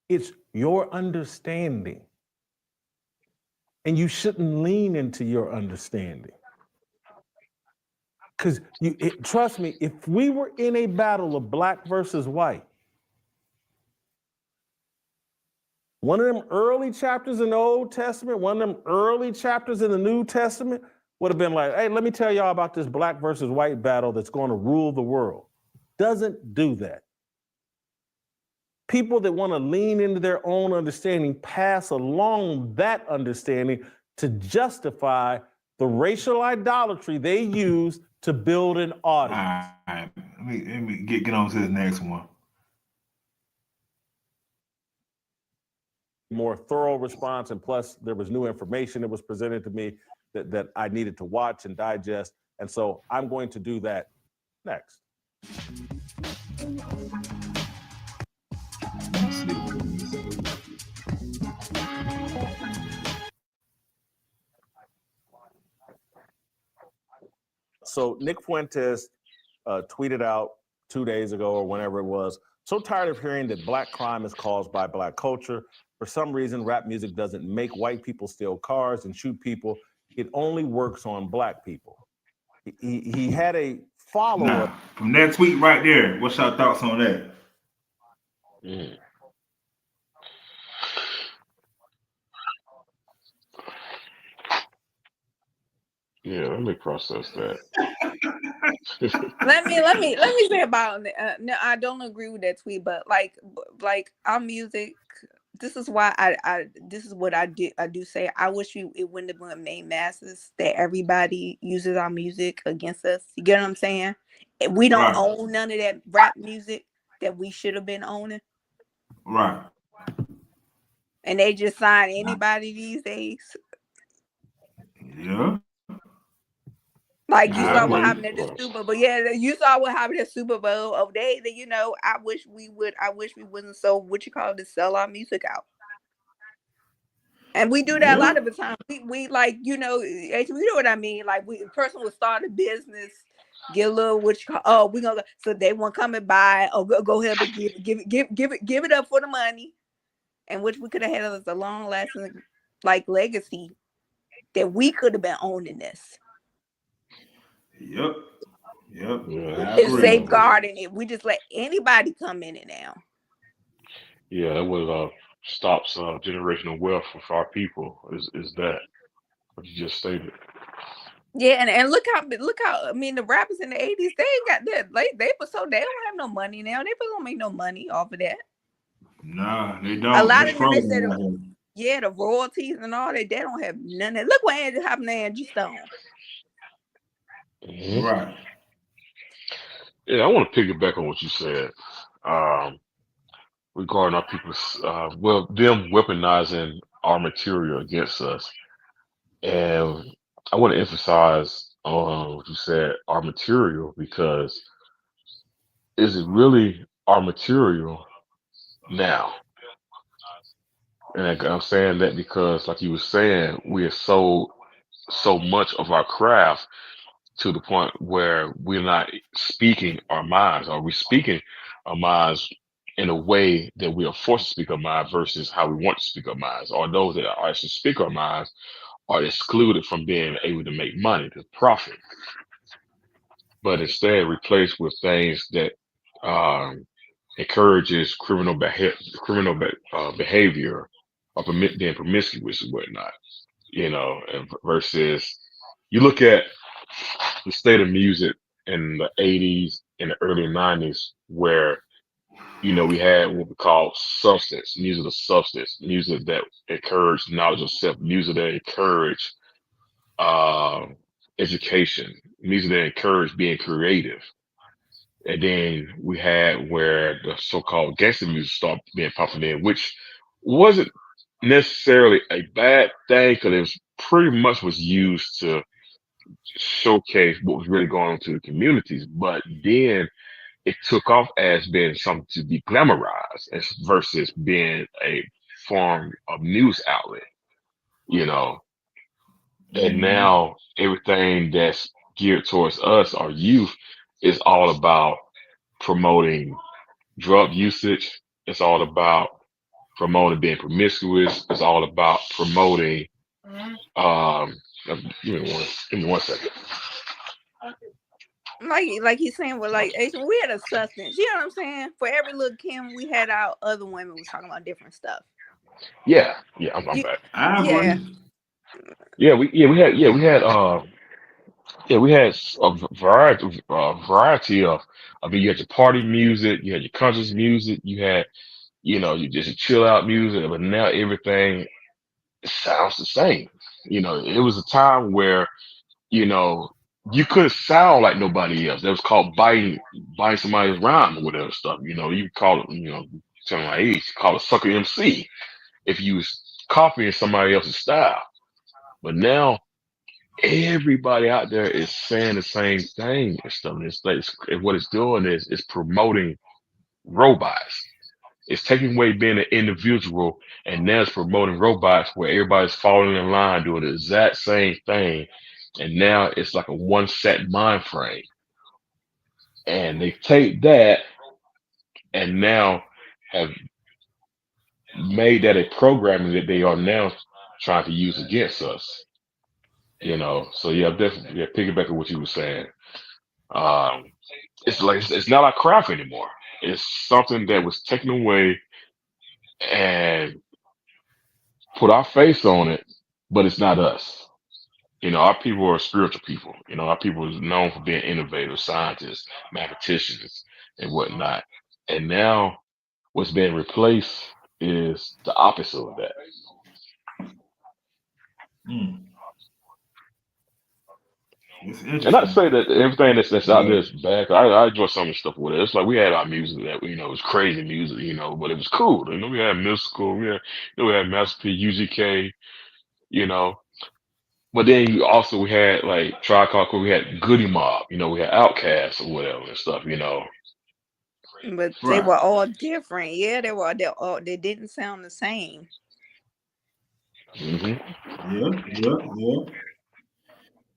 It's your understanding. And you shouldn't lean into your understanding. Because trust me, if we were in a battle of black versus white, one of them early chapters in the Old Testament, one of them early chapters in the New Testament would have been like, hey, let me tell y'all about this black versus white battle that's going to rule the world. Doesn't do that. People that want to lean into their own understanding pass along that understanding to justify the racial idolatry they use to build an audience. All right. Let me get on to the next one. More thorough response, and plus there was new information that was presented to me that I needed to watch and digest. And so I'm going to do that next. So Nick Fuentes tweeted out 2 days ago or whenever it was, so tired of hearing that black crime is caused by black culture. For some reason, rap music doesn't make white people steal cars and shoot people. It only works on black people. He had a follow-up. Now, from that tweet right there, what's your thoughts on that? Yeah, let me process that. Let me say about no, I don't agree with that tweet, but like our music this is why this is what I do say. I wish it wouldn't have been made masses that everybody uses our music against us. You get what I'm saying? We don't Right. own none of that rap music that we should have been owning. Right. And they just sign anybody these days. Yeah. Like you I saw what agree. happened at the Super Bowl. Yeah, you saw what happened at Super Bowl. Oh, you know, I wish we wasn't so to sell our music out. And we do that a lot of the time. We like, you know what I mean? Like a person would start a business, get a little we gonna so they won't come and buy or go ahead and give it up for the money. And which we could have had as a long lasting like legacy that we could have been owning this. Yep. Yeah, It's safeguarding it. We just let anybody come in it now. yeah, that would stops generational wealth for our people. Is that what you just stated? Yeah, and look how I mean the rappers in the 80s, they ain't got that. They don't have no money now. They don't make no money off of that. Nah, they don't. A lot They of them, they said, struggle. yeah, the royalties and all that, they don't have none of that. Look what happened to Angie Stone. Mhm. Right. Yeah, I want to piggyback on what you said regarding our people's, them weaponizing our material against us. And I want to emphasize on what you said, our material, because is it really our material now? And I'm saying that because, like you were saying, we have sold so much of our craft to the point where we're not speaking our minds, or we're speaking our minds in a way that we are forced to speak our minds versus how we want to speak our minds, or those that are actually speak our minds are excluded from being able to make money, to profit, but instead replaced with things that encourages behavior, or being promiscuous and whatnot, and versus you look at the state of music in the 80s and the early 90s, where we had what we call substance music that encouraged knowledge of self, music that encouraged education, music that encouraged being creative. And then we had where the so-called gangster music started being popular, which wasn't necessarily a bad thing, because it was pretty much was used to showcase what was really going on to the communities. But then it took off as being something to be glamorized versus being a form of news outlet, you know. And now everything that's geared towards us, our youth, is all about promoting drug usage. It's all about promoting being promiscuous. It's all about promoting give me one second. Like he's saying, well, like we had a substance. You know what I'm saying? For every little Kim, we had our other women was talking about different stuff. Yeah, I'm back. I agree. We had a variety of. I mean, you had your party music, you had your conscious music, you had you just chill out music, but now everything sounds the same. It was a time where you couldn't sound like nobody else. That was called biting somebody's rhyme or whatever stuff. You call it, telling my age, you call it sucker MC if you was copying somebody else's style. But now everybody out there is saying the same thing and stuff. And what it's doing is it's promoting robots. It's taking away being an individual, and now it's promoting robots where everybody's falling in line doing the exact same thing. And now it's like a one set mind frame. And they take that and now have made that a programming that they are now trying to use against us. So yeah, definitely, piggyback on what you were saying. It's like it's not our craft anymore. It's something that was taken away and put our face on it, but it's not us. Our people are spiritual people. Our people is known for being innovators, scientists, mathematicians, and whatnot. And now what's being replaced is the opposite of that. Mm. It's And not to interesting. say that everything that's out Yeah. there is bad. 'Cause I enjoy some of the stuff with it. It's like we had our music that it was crazy music, but it was cool. We had Mystical, we had Master P, UGK, you know. But then we had like Tribe Called Quest, we had Goody Mob, we had Outkast or whatever and stuff. But they Right. were all different. Yeah, they didn't sound the same. hmm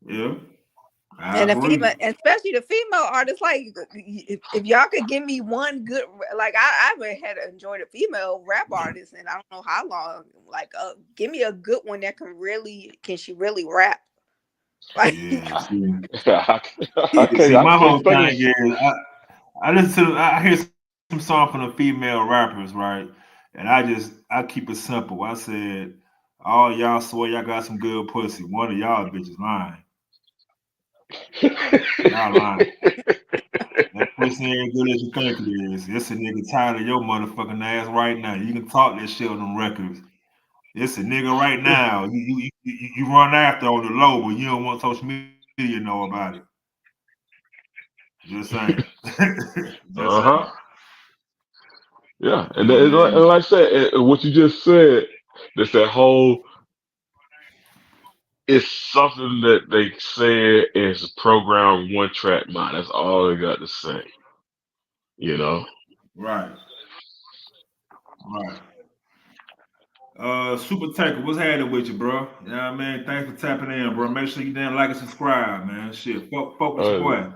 Yeah. I And the agree. female, especially the female artists, like if y'all could give me one good, like I haven't had enjoyed a female rap artist and I don't know how long. Like, give me a good one that can she really rap? Like, Yeah. See, I see, my can't whole think thing of. is I listen to I hear some song from the female rappers, right? And I keep it simple. I said, all y'all swear y'all got some good pussy. One of y'all bitches lying. Y'all lying. That pussy ain't good as you think it is. It's a nigga tired of your motherfucking ass right now. You can talk that shit on them records. It's a nigga right now. You run after on the low, but you don't want social media to know about it. Just saying. Just Uh-huh. saying. Yeah, and, But and man, like I said, what you just said, that's that whole. It's something that they said is program one track mind. That's all they got to say. You know. right, right. Super Taker, what's happening with you, bro? You know what I mean? Thanks for tapping in, bro. Make sure you damn like and subscribe, man. Shit, focus your I boy. think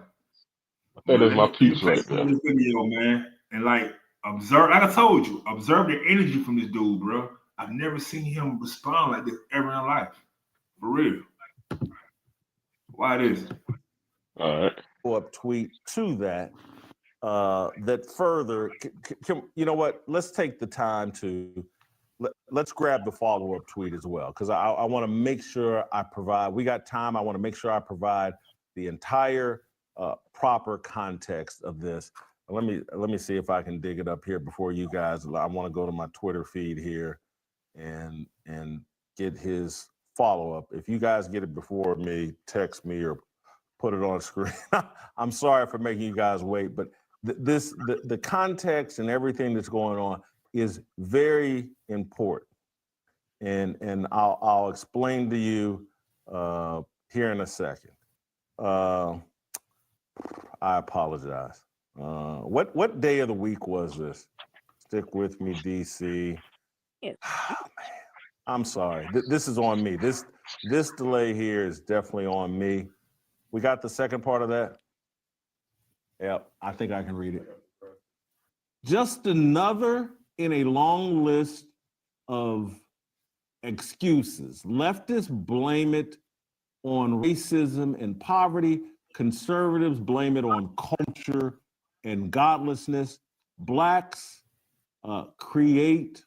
But that's let my me peeps play right some of there. this video, man. And like observe, like I told you, observe the energy from this dude, bro. I've never seen him respond like this ever in life. For real. Why this? All right. Up tweet to that that further you know what, let's take the time to let's grab the follow-up tweet as well, because I want to make sure I provide, we got time, I want to make sure I provide the entire proper context of this. Let me see if I can dig it up here before you guys. I want to go to my Twitter feed here and get his follow-up. If you guys get it before me, text me or put it on screen. I'm sorry for making you guys wait, but the context and everything that's going on is very important, and I'll explain to you here in a second. I apologize. What day of the week was this? Stick with me, DC. yeah. Oh, man. I'm sorry. This is on me. This delay here is definitely on me. We got the second part of that? Yep, I think I can read it. Just another in a long list of excuses. Leftists blame it on racism and poverty. Conservatives blame it on culture and godlessness. Blacks create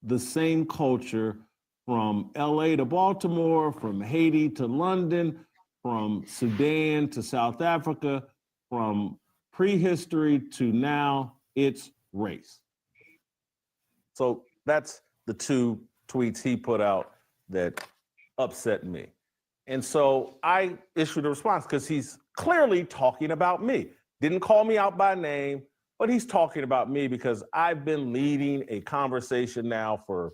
the same culture from LA to Baltimore, from Haiti to London, from Sudan to South Africa, from prehistory to now. It's race. So that's the two tweets he put out that upset me. And so I issued a response because he's clearly talking about me. Didn't call me out by name, but he's talking about me because I've been leading a conversation now for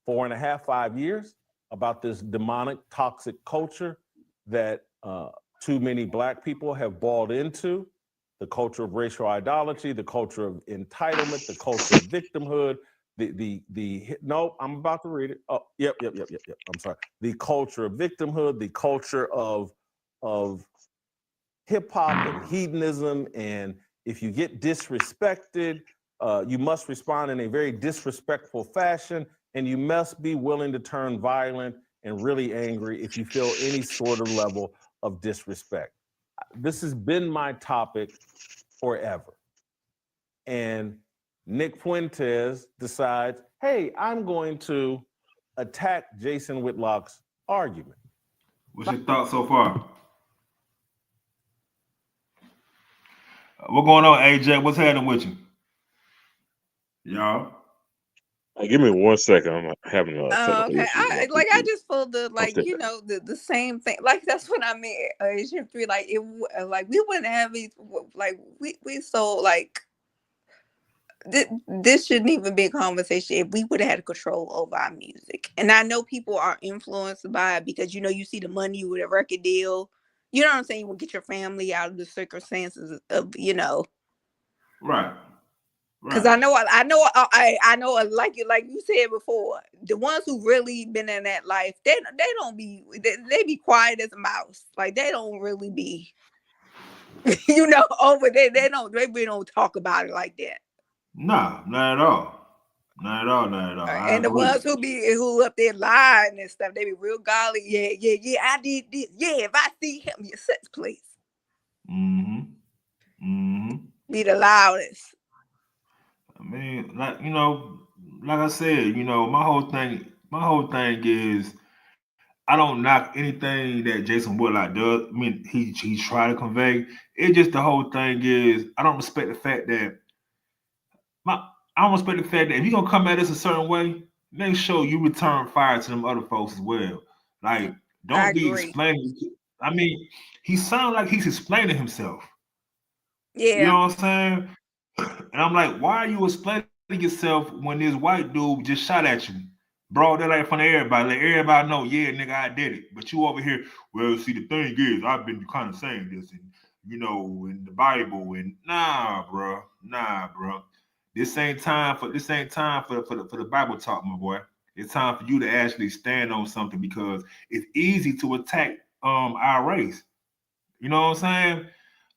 4.5, 5 years about this demonic, toxic culture that too many Black people have bought into, the culture of racial idolatry, the culture of entitlement, the culture of victimhood, no, I'm about to read it. Oh, yep. I'm sorry. The culture of victimhood, the culture of hip hop and hedonism, and if you get disrespected, you must respond in a very disrespectful fashion, and you must be willing to turn violent and really angry if you feel any sort of level of disrespect. This has been my topic forever. And Nick Fuentes decides, hey, I'm going to attack Jason Whitlock's argument. What's your thoughts so far? What's going on, AJ? What's happening with you? Y'all? Give me 1 second. I'm having a technical Okay, issue with my I PC. just feel the I'm like stepping. the same thing. Like that's what I meant. Agent 3, like like we wouldn't have these like we so like this shouldn't even be a conversation if we would have had control over our music. And I know people are influenced by it because you see the money with a record deal. You know what I'm saying? You will get your family out of the circumstances of Right. Because Right. I know, like you said before, the ones who really been in that life, they don't be they be quiet as a mouse. Like they don't really be, over there. They really don't talk about it like that. Nah, not at all. Not at all. Not at all. I And the agree. ones who up there lying and stuff, they be real golly. Yeah. I did this. Yeah, if I see him, your sex please Mm-hmm. Mm-hmm. be the loudest. I mean, like I said, my whole thing is I don't knock anything that Jason Woodlock does. I mean, he tried to convey. It just the whole thing is I don't respect the fact that my I don't respect the fact that if you're gonna come at us a certain way, make sure you return fire to them other folks as well. Like, I don't be agree. explaining. I mean, he sounds like he's explaining himself. You Yeah. know what I'm saying? And I'm like, why are you explaining yourself when this white dude just shot at you? Bro, that like in front of everybody. Let everybody know, yeah, nigga, I did it. But you over here, well, see, the thing is, I've been kind of saying this, and in the Bible, and nah, bro. This ain't time for the Bible talk, my boy. It's time for you to actually stand on something because it's easy to attack our race. You know what I'm saying?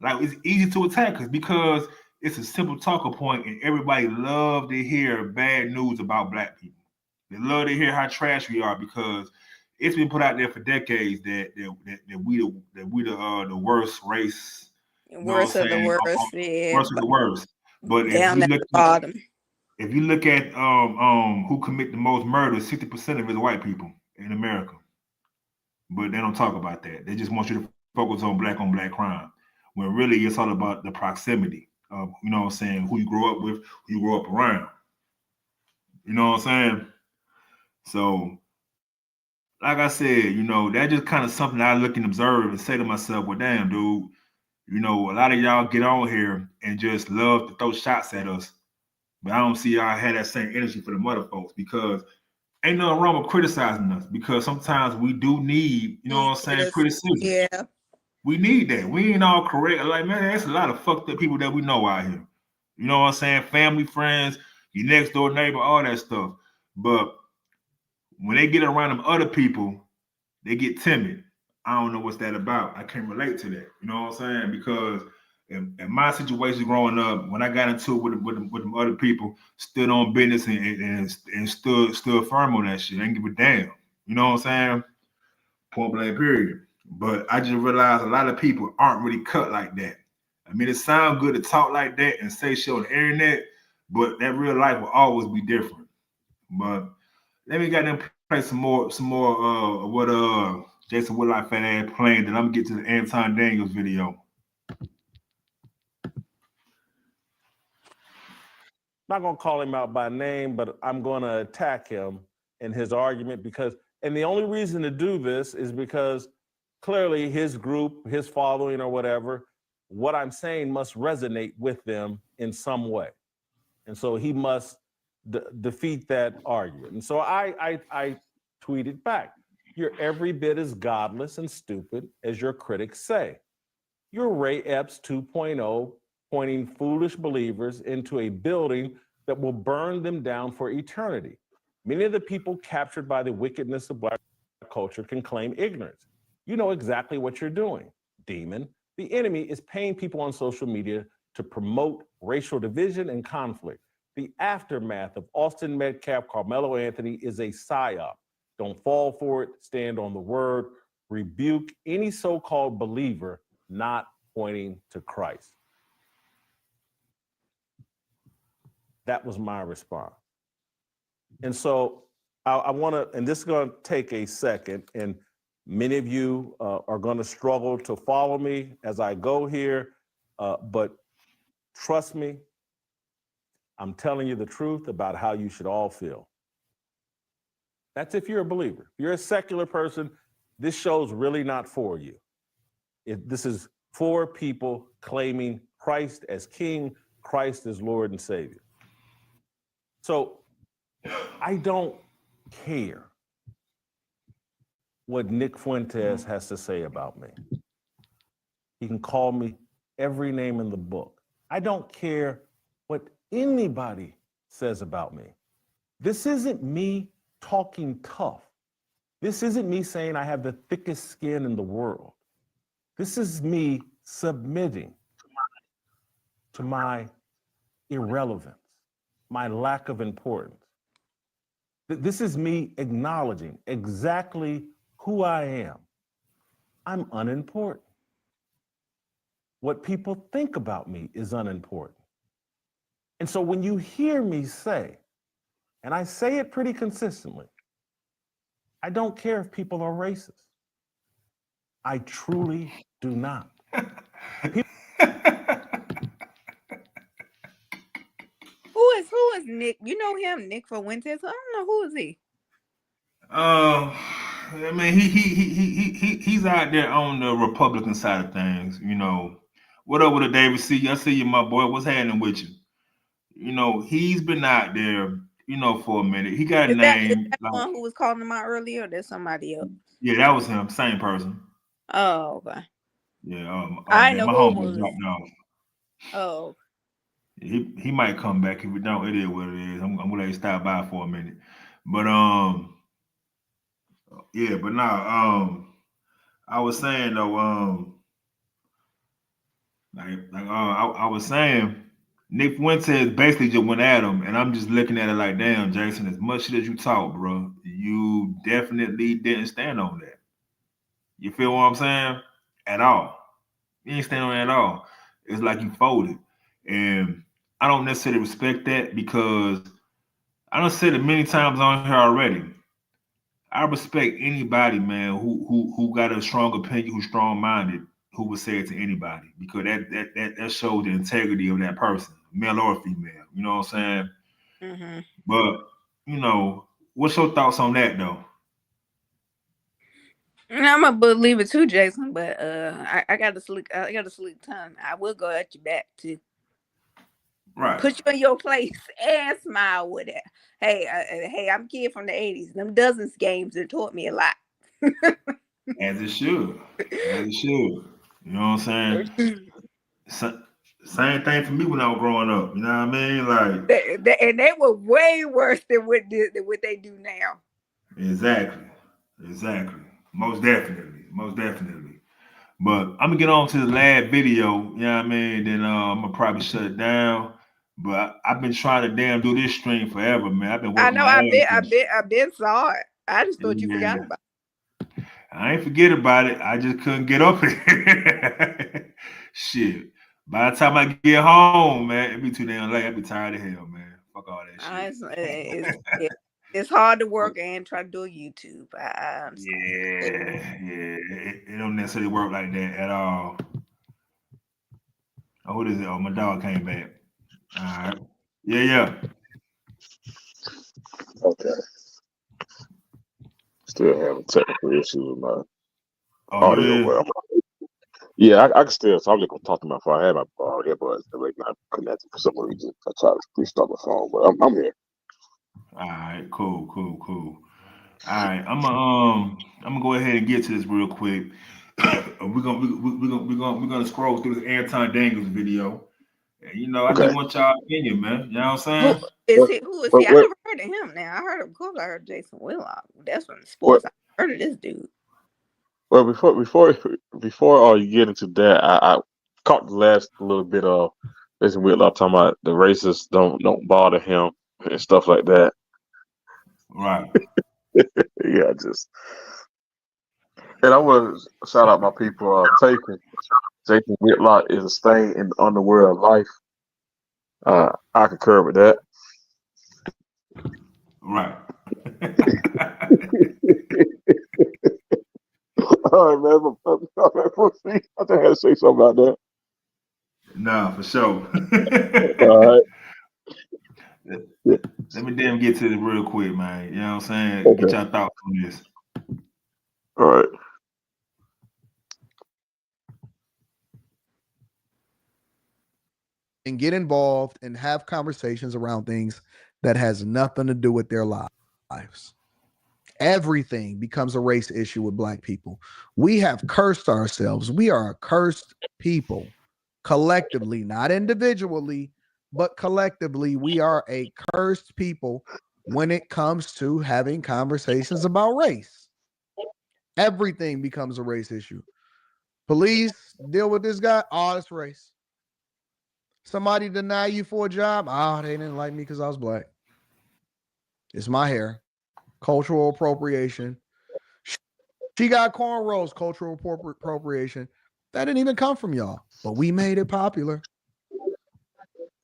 Like it's easy to attack us because it's a simple talking point, and everybody love to hear bad news about black people. They love to hear how trash we are because it's been put out there for decades that we the worst race. You know what Worst I'm of the saying? worst. Yeah. Worst of the worst. But Down at the bottom. if you look at who commit the most murders, 60% of it is white people in America. But they don't talk about that. They just want you to focus on black crime. When really it's all about the proximity of, what I'm saying, who you grow up with, who you grow up around. You know what I'm saying? So, like I said, that just kind of something I look and observe and say to myself, well, damn, dude, a lot of y'all get on here and just love to throw shots at us. But I don't see y'all have that same energy for the mother folks because ain't nothing wrong with criticizing us because sometimes we do need, criticism. Yeah. We need that. We ain't all correct. Like, man, there's a lot of fucked up people that we know out here. You know what I'm saying? Family, friends, your next door neighbor, all that stuff. But when they get around them other people, they get timid. I don't know what's that about. I can't relate to that. You know what I'm saying? Because in my situation growing up, when I got into it with them other people, stood on business and stood firm on that shit. I didn't give a damn. You know what I'm saying? Point blank, period. But I just realized a lot of people aren't really cut like that. I mean, it sounds good to talk like that and say shit on the internet, but that real life will always be different. But let me get them play some more of what Jason Woodlock fat ass playing. Then I'm gonna get to the Anton Daniels video. Not going to call him out by name, but I'm going to attack him in his argument and the only reason to do this is because clearly his group, his following or whatever, what I'm saying must resonate with them in some way. And so he must defeat that argument. And so I tweeted back, you're every bit as godless and stupid as your critics say. You're Ray Epps 2.0, pointing foolish believers into a building that will burn them down for eternity. Many of the people captured by the wickedness of Black culture can claim ignorance. You know exactly what you're doing, demon. The enemy is paying people on social media to promote racial division and conflict. The aftermath of Austin Metcalf, Carmelo Anthony is a psyop. Don't fall for it. Stand on the word. Rebuke any so-called believer not pointing to Christ. That was my response. And so I want to, and this is going to take a second, and many of you are going to struggle to follow me as I go here, but trust me, I'm telling you the truth about how you should all feel. That's if you're a believer. If you're a secular person, this show's really not for you. This is for people claiming Christ as King, Christ as Lord and Savior. So I don't care what Nick Fuentes has to say about me. He can call me every name in the book. I don't care what anybody says about me. This isn't me talking tough. This isn't me saying I have the thickest skin in the world. This is me submitting to my irrelevance, my lack of importance. This is me acknowledging exactly who I am. I'm unimportant. What people think about me is unimportant. And so when you hear me say, and I say it pretty consistently, I don't care if people are racist. I truly do not. Who is Nick? You know him, Nick Fuentes. I don't know, who is he? I mean, he's out there on the Republican side of things. You know, what up with the David C? I see you, my boy. What's happening with you? You know, he's been out there, you know, for a minute. He got a Is name. that one who was calling him out earlier, or there's somebody else? Yeah, that was him, same person. Oh, okay. Yeah, I man, know my who it homeboy was. dropped off. Oh, He might come back. If we don't, it is what it is. I'm gonna let you stop by for a minute. But yeah, but now I was saying though, I was saying Nick Fuentes basically just went at him, and I'm just looking at it like, damn, Jason, as much shit as you talk, bro, you definitely didn't stand on that. You feel what I'm saying? At all. You ain't stand on it at all. It's like you folded. And I don't necessarily respect that because I done said it many times on here already. I respect anybody, man, who got a strong opinion, who's strong minded, who would say it to anybody, because that shows the integrity of that person, male or female. You know what I'm saying? mm-hmm. But you know, what's your thoughts on that though? I'm a believer too, Jason. But I got a slick tongue. I will go at you back too. Right. Put you in your place and smile with it. Hey, I'm a kid from the 80s. Them Dozens games that taught me a lot. As it should. As it should. You know what I'm saying? Same thing for me when I was growing up. You know what I mean? Like, they were way worse than what they do now. Exactly. Most definitely. But I'm gonna get on to the last video. You know what I mean? Then I'm gonna probably shut it down. But I've been trying to damn do this stream forever, man. I've been I working know. my ass I've been saw it. I just thought you forgot about it. I ain't forget about it. I just couldn't get up here. Shit. By the time I get home, man, it be too damn late. I be tired of hell, man. Fuck all that shit. It's hard to work and try to do YouTube. Yeah. It don't necessarily work like that at all. Oh, what is it? Oh, my dog came back. All right. Yeah. Okay. Still having technical issues with my Yeah. audio. But yeah, I can still. So I'm just gonna talk to my phone. I had my earbuds like not connected for some reason. I tried to restart my phone, but I'm here. All right, cool. All right, I'm gonna go ahead and get to this real quick. we're gonna scroll through the Anton Daniels video. And, you know, I just want y'all opinion, man. You know what I'm saying? Who is he? I never heard of him. Now I heard, of course, I heard Jason Whitlock. That's from the sports. I heard of this dude. Well, before you get into that, I caught the last little bit of Jason Whitlock talking about the racists don't bother him and stuff like that. Right. Yeah, and I want to shout out my people taking Jason Whitlock is a stain in the underworld life. I concur with that. Right. All right, man. I think I had to say something about that. Nah, for sure. All right. Let me damn get to this real quick, man. You know what I'm saying? Get Okay. your thoughts on this. All right. And get involved and have conversations around things that has nothing to do with their lives. Everything becomes a race issue with Black people. We have cursed ourselves. We are a cursed people collectively, not individually, but collectively. We are a cursed people when it comes to having conversations about race. Everything becomes a race issue. Police deal with this guy. Oh, it's race. Somebody deny you for a job. Oh, they didn't like me because I was Black. It's my hair. Cultural appropriation. She got cornrows. Cultural appropriation. That didn't even come from y'all, but we made it popular.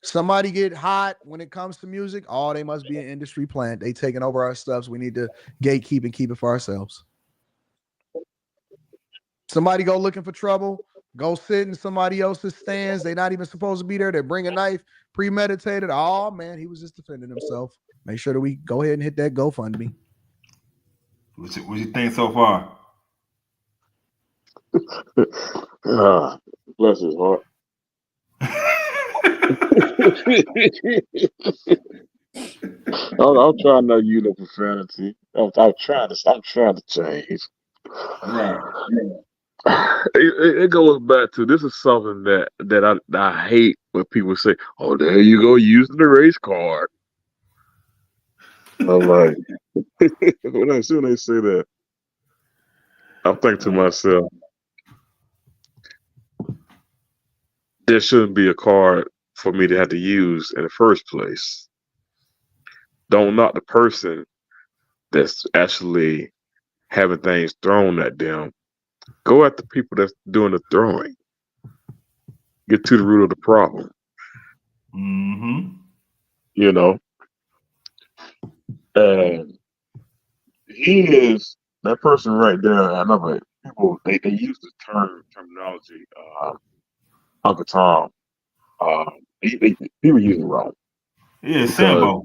Somebody get hot when it comes to music. Oh, they must be an industry plant. They taking over our stuff. So we need to gatekeep and keep it for ourselves. Somebody go looking for trouble. Go sit in somebody else's stands. They're not even supposed to be there. They bring a knife, premeditated. Oh man, he was just defending himself. Make sure that we go ahead and hit that GoFundMe. What you think so far? Bless his heart. I'm trying not to use no profanity. I'm trying to change. Right. It goes back to, this is something that I hate when people say, "Oh, there you go, using the race card." I'm like, when I see when they say that, I'm thinking to myself, there shouldn't be a card for me to have to use in the first place. Don't knock the person that's actually having things thrown at them. Go at the people that's doing the throwing. Get to the root of the problem. Mm-hmm. You know, and he is that person right there. I know, but people they use the terminology. Uncle Tom. People use it wrong. Yeah, Because Sambo.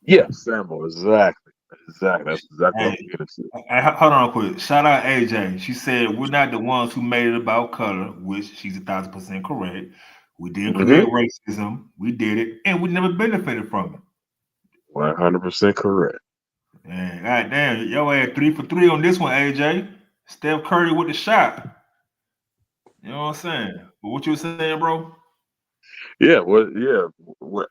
yeah, Sambo, exactly. That's exactly what I'm Hey, getting to. hey, hold on quick. Shout out AJ. She said we're not the ones who made it about color, which she's 1,000% correct. We didn't create racism. We did it, and we never benefited from it. 100% correct. And goddamn, yo had 3 for 3 on this one, AJ. Steph Curry with the shot. You know what I'm saying? But what you were saying, bro? Yeah, what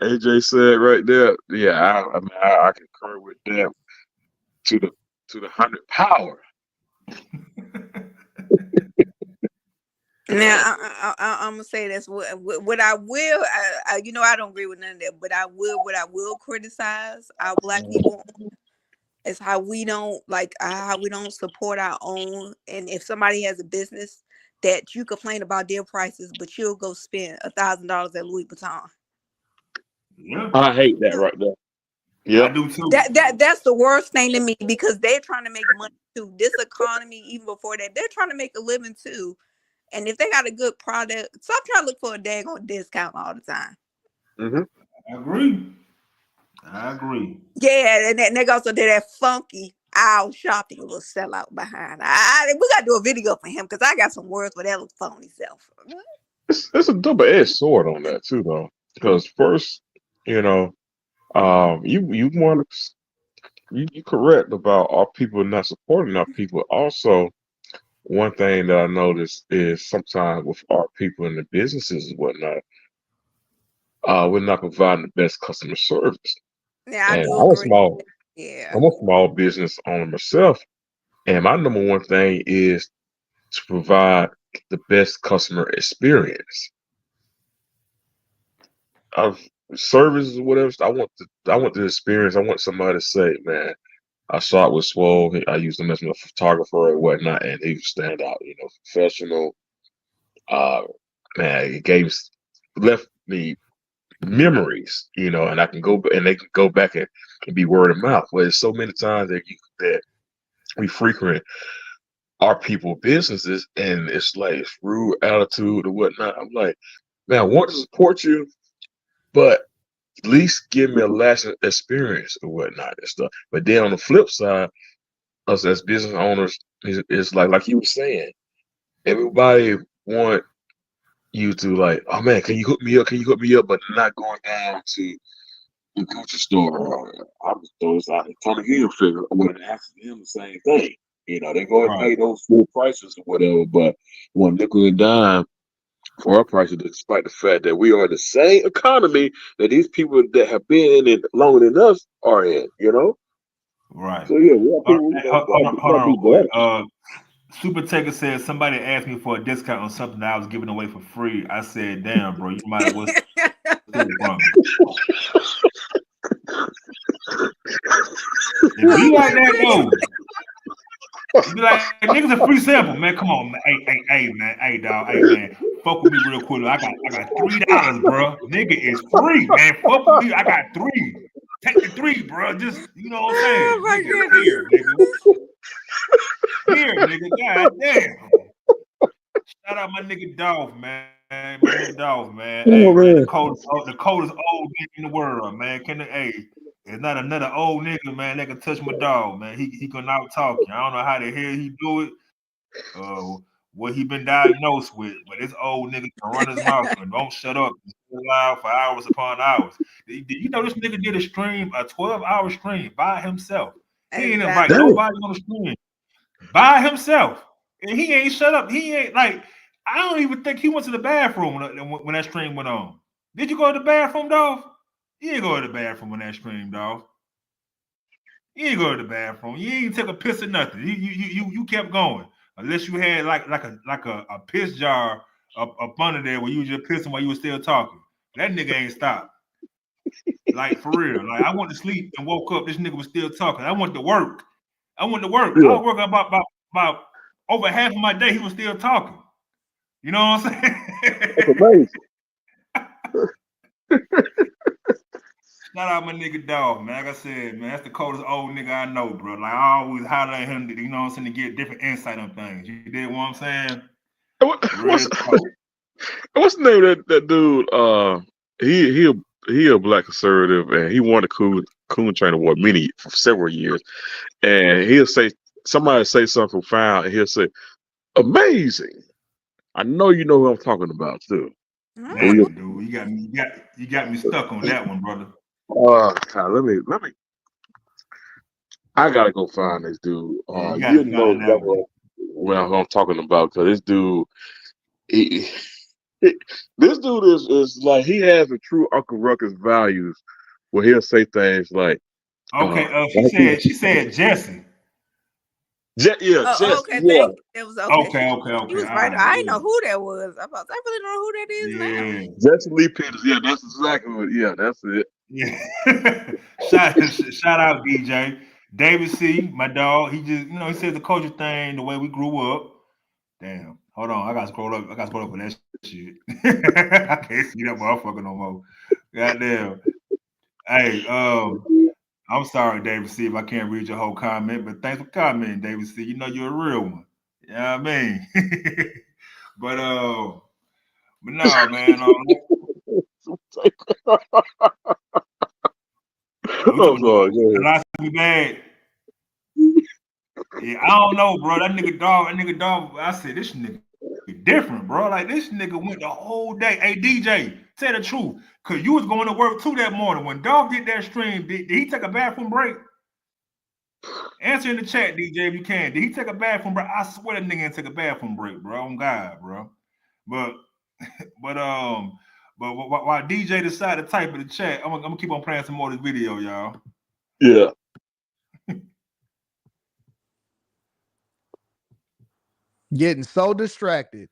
AJ said right there. Yeah, I mean, I concur with that to the 100 power. Now I'm gonna say this. What I will, I don't agree with none of that, but what I will criticize our Black people is how we don't support our own. And if somebody has a business that you complain about their prices, but you'll go spend $1,000 at Louis Vuitton. Yeah, I hate that right there. I do too. That's the worst thing to me, because they're trying to make money too. This economy, even before that, they're trying to make a living too. And if they got a good product, stop trying to look for a daggone discount all the time. I agree. Yeah, and they also did that funky owl shopping will sell out behind. We gotta do a video for him, because I got some words for that little phony self. It's a double-edged sword on that too, though. Because first, you you correct about our people not supporting our people. Also, one thing that I noticed is sometimes with our people in the businesses and whatnot, we're not providing the best customer service. Yeah, I And do agree. Yeah. I'm a small business owner myself, and my number one thing is to provide the best customer experience of services or whatever. I want the experience. I want somebody to say, "Man, I shot with Swole. I used him as my photographer or whatnot, and he would stand out. Professional. Man, it left me memories. And I can go and they can go back and be word of mouth. Where there's so many times that we frequent our people businesses, and it's like it's rude attitude or whatnot. I'm like, man, I want to support you, but at least give me a lasting experience or whatnot and stuff. But then on the flip side, us as business owners, it's like you were saying, everybody want you to like, oh man, can you hook me up? Can you hook me up? But not going down to the Gucci store. Or I'm just throwing this out. Tony Hill figure, I would have asked him the same thing. You know, they go and pay Right. those full prices or whatever, but one nickel and dime for our prices, despite the fact that we are in the same economy that these people that have been in it longer than us are in. You know, Right. so yeah, we have Hold people. hold on real Gotta quick. be better. Super Taker said somebody asked me for a discount on something that I was giving away for free. I said, damn, bro, you might as well steal from me. It be like that though. It be like niggas a free sample, man. Come on, man. Hey, man. Hey, dog. Hey, man. Fuck with me real quick. I got $3, bro. Nigga is free, man. Fuck with me. I got $3. Take the 3, bro. Just you know what I'm saying. Oh my Nigga, goodness. Here, nigga. God damn. Shout out my nigga Dolph, man. My nigga Dolph, man. Hey, Oh man, man, the coldest old nigga in the world, man. There's not another old nigga, man, that can touch my dog, man. He can out talk you. I don't know how the hell he do it, what he been diagnosed with, but this old nigga can run his mouth and don't shut up. He's still loud for hours upon hours. Did you know this nigga did a 12-hour stream by himself? He ain't invite Exactly. nobody on the stream by himself, and he ain't shut up. He ain't like. I don't even think he went to the bathroom when that stream went on. Did you go to the bathroom, dog? You didn't go to the bathroom when that stream, dog. You didn't go to the bathroom. You ain't take a piss or nothing. You kept going unless you had like a piss jar up under there where you was just pissing while you were still talking. That nigga ain't stopped. Like for real. Like I went to sleep and woke up. This nigga was still talking. I went to work. I was working about over half of my day. He was still talking. You know what I'm saying? that's amazing. Shout out my nigga Dog, man. Like I said, man, that's the coldest old nigga I know, bro. Like I always holler at him, you know what I'm saying, to get different insight on things. You dig what I'm saying? What's the name of that dude? He a black conservative, and he won the Coon Train Award for several years. And he'll say somebody say something profound, and he'll say, "Amazing." I know you know who I'm talking about too. Man, dude, you got me stuck on that one, brother. Let me. I gotta go find this dude. Yeah, You know exactly what I'm talking about, because this dude, this dude is like, he has a true Uncle Ruckus values, where he'll say things like, okay, she said Jesse. Jesse. Okay, Yeah. thank you. It was okay. Okay. He was right. I didn't know who that was. I really don't know who that is now. Jesse Lee Peters. Yeah, that's exactly what. Yeah, that's it. Yeah. shout out DJ David C, my dog. He just, he said the culture thing, the way we grew up. Damn, hold on, I gotta scroll up with that shit. I can't see that motherfucker no more. Goddamn. Hey, I'm sorry, David C, if I can't read your whole comment, but thanks for commenting, David C. You know you're a real one. You know what I mean? but no, man. Philosophy bad. Yeah, I don't know, bro. That nigga dog. I said this nigga different, bro. Like this nigga went the whole day. Hey, DJ, tell the truth, cause you was going to work too that morning. When dog did that stream, did he take a bathroom break? Answer in the chat, DJ, if you can. Did he take a bathroom break? I swear that nigga didn't take a bathroom break, bro. On God, bro. But while DJ decided to type in the chat, I'm gonna keep on playing some more of this video, y'all. Yeah. Getting so distracted.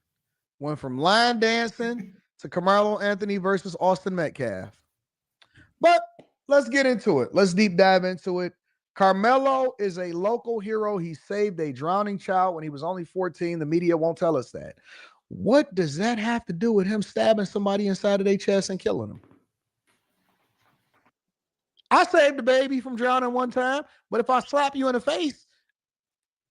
Went from line dancing to Carmelo Anthony versus Austin Metcalf. But let's get into it. Let's deep dive into it. Carmelo is a local hero. He saved a drowning child when he was only 14. The media won't tell us that. What does that have to do with him stabbing somebody inside of their chest and killing them? I saved a baby from drowning one time, but if I slap you in the face,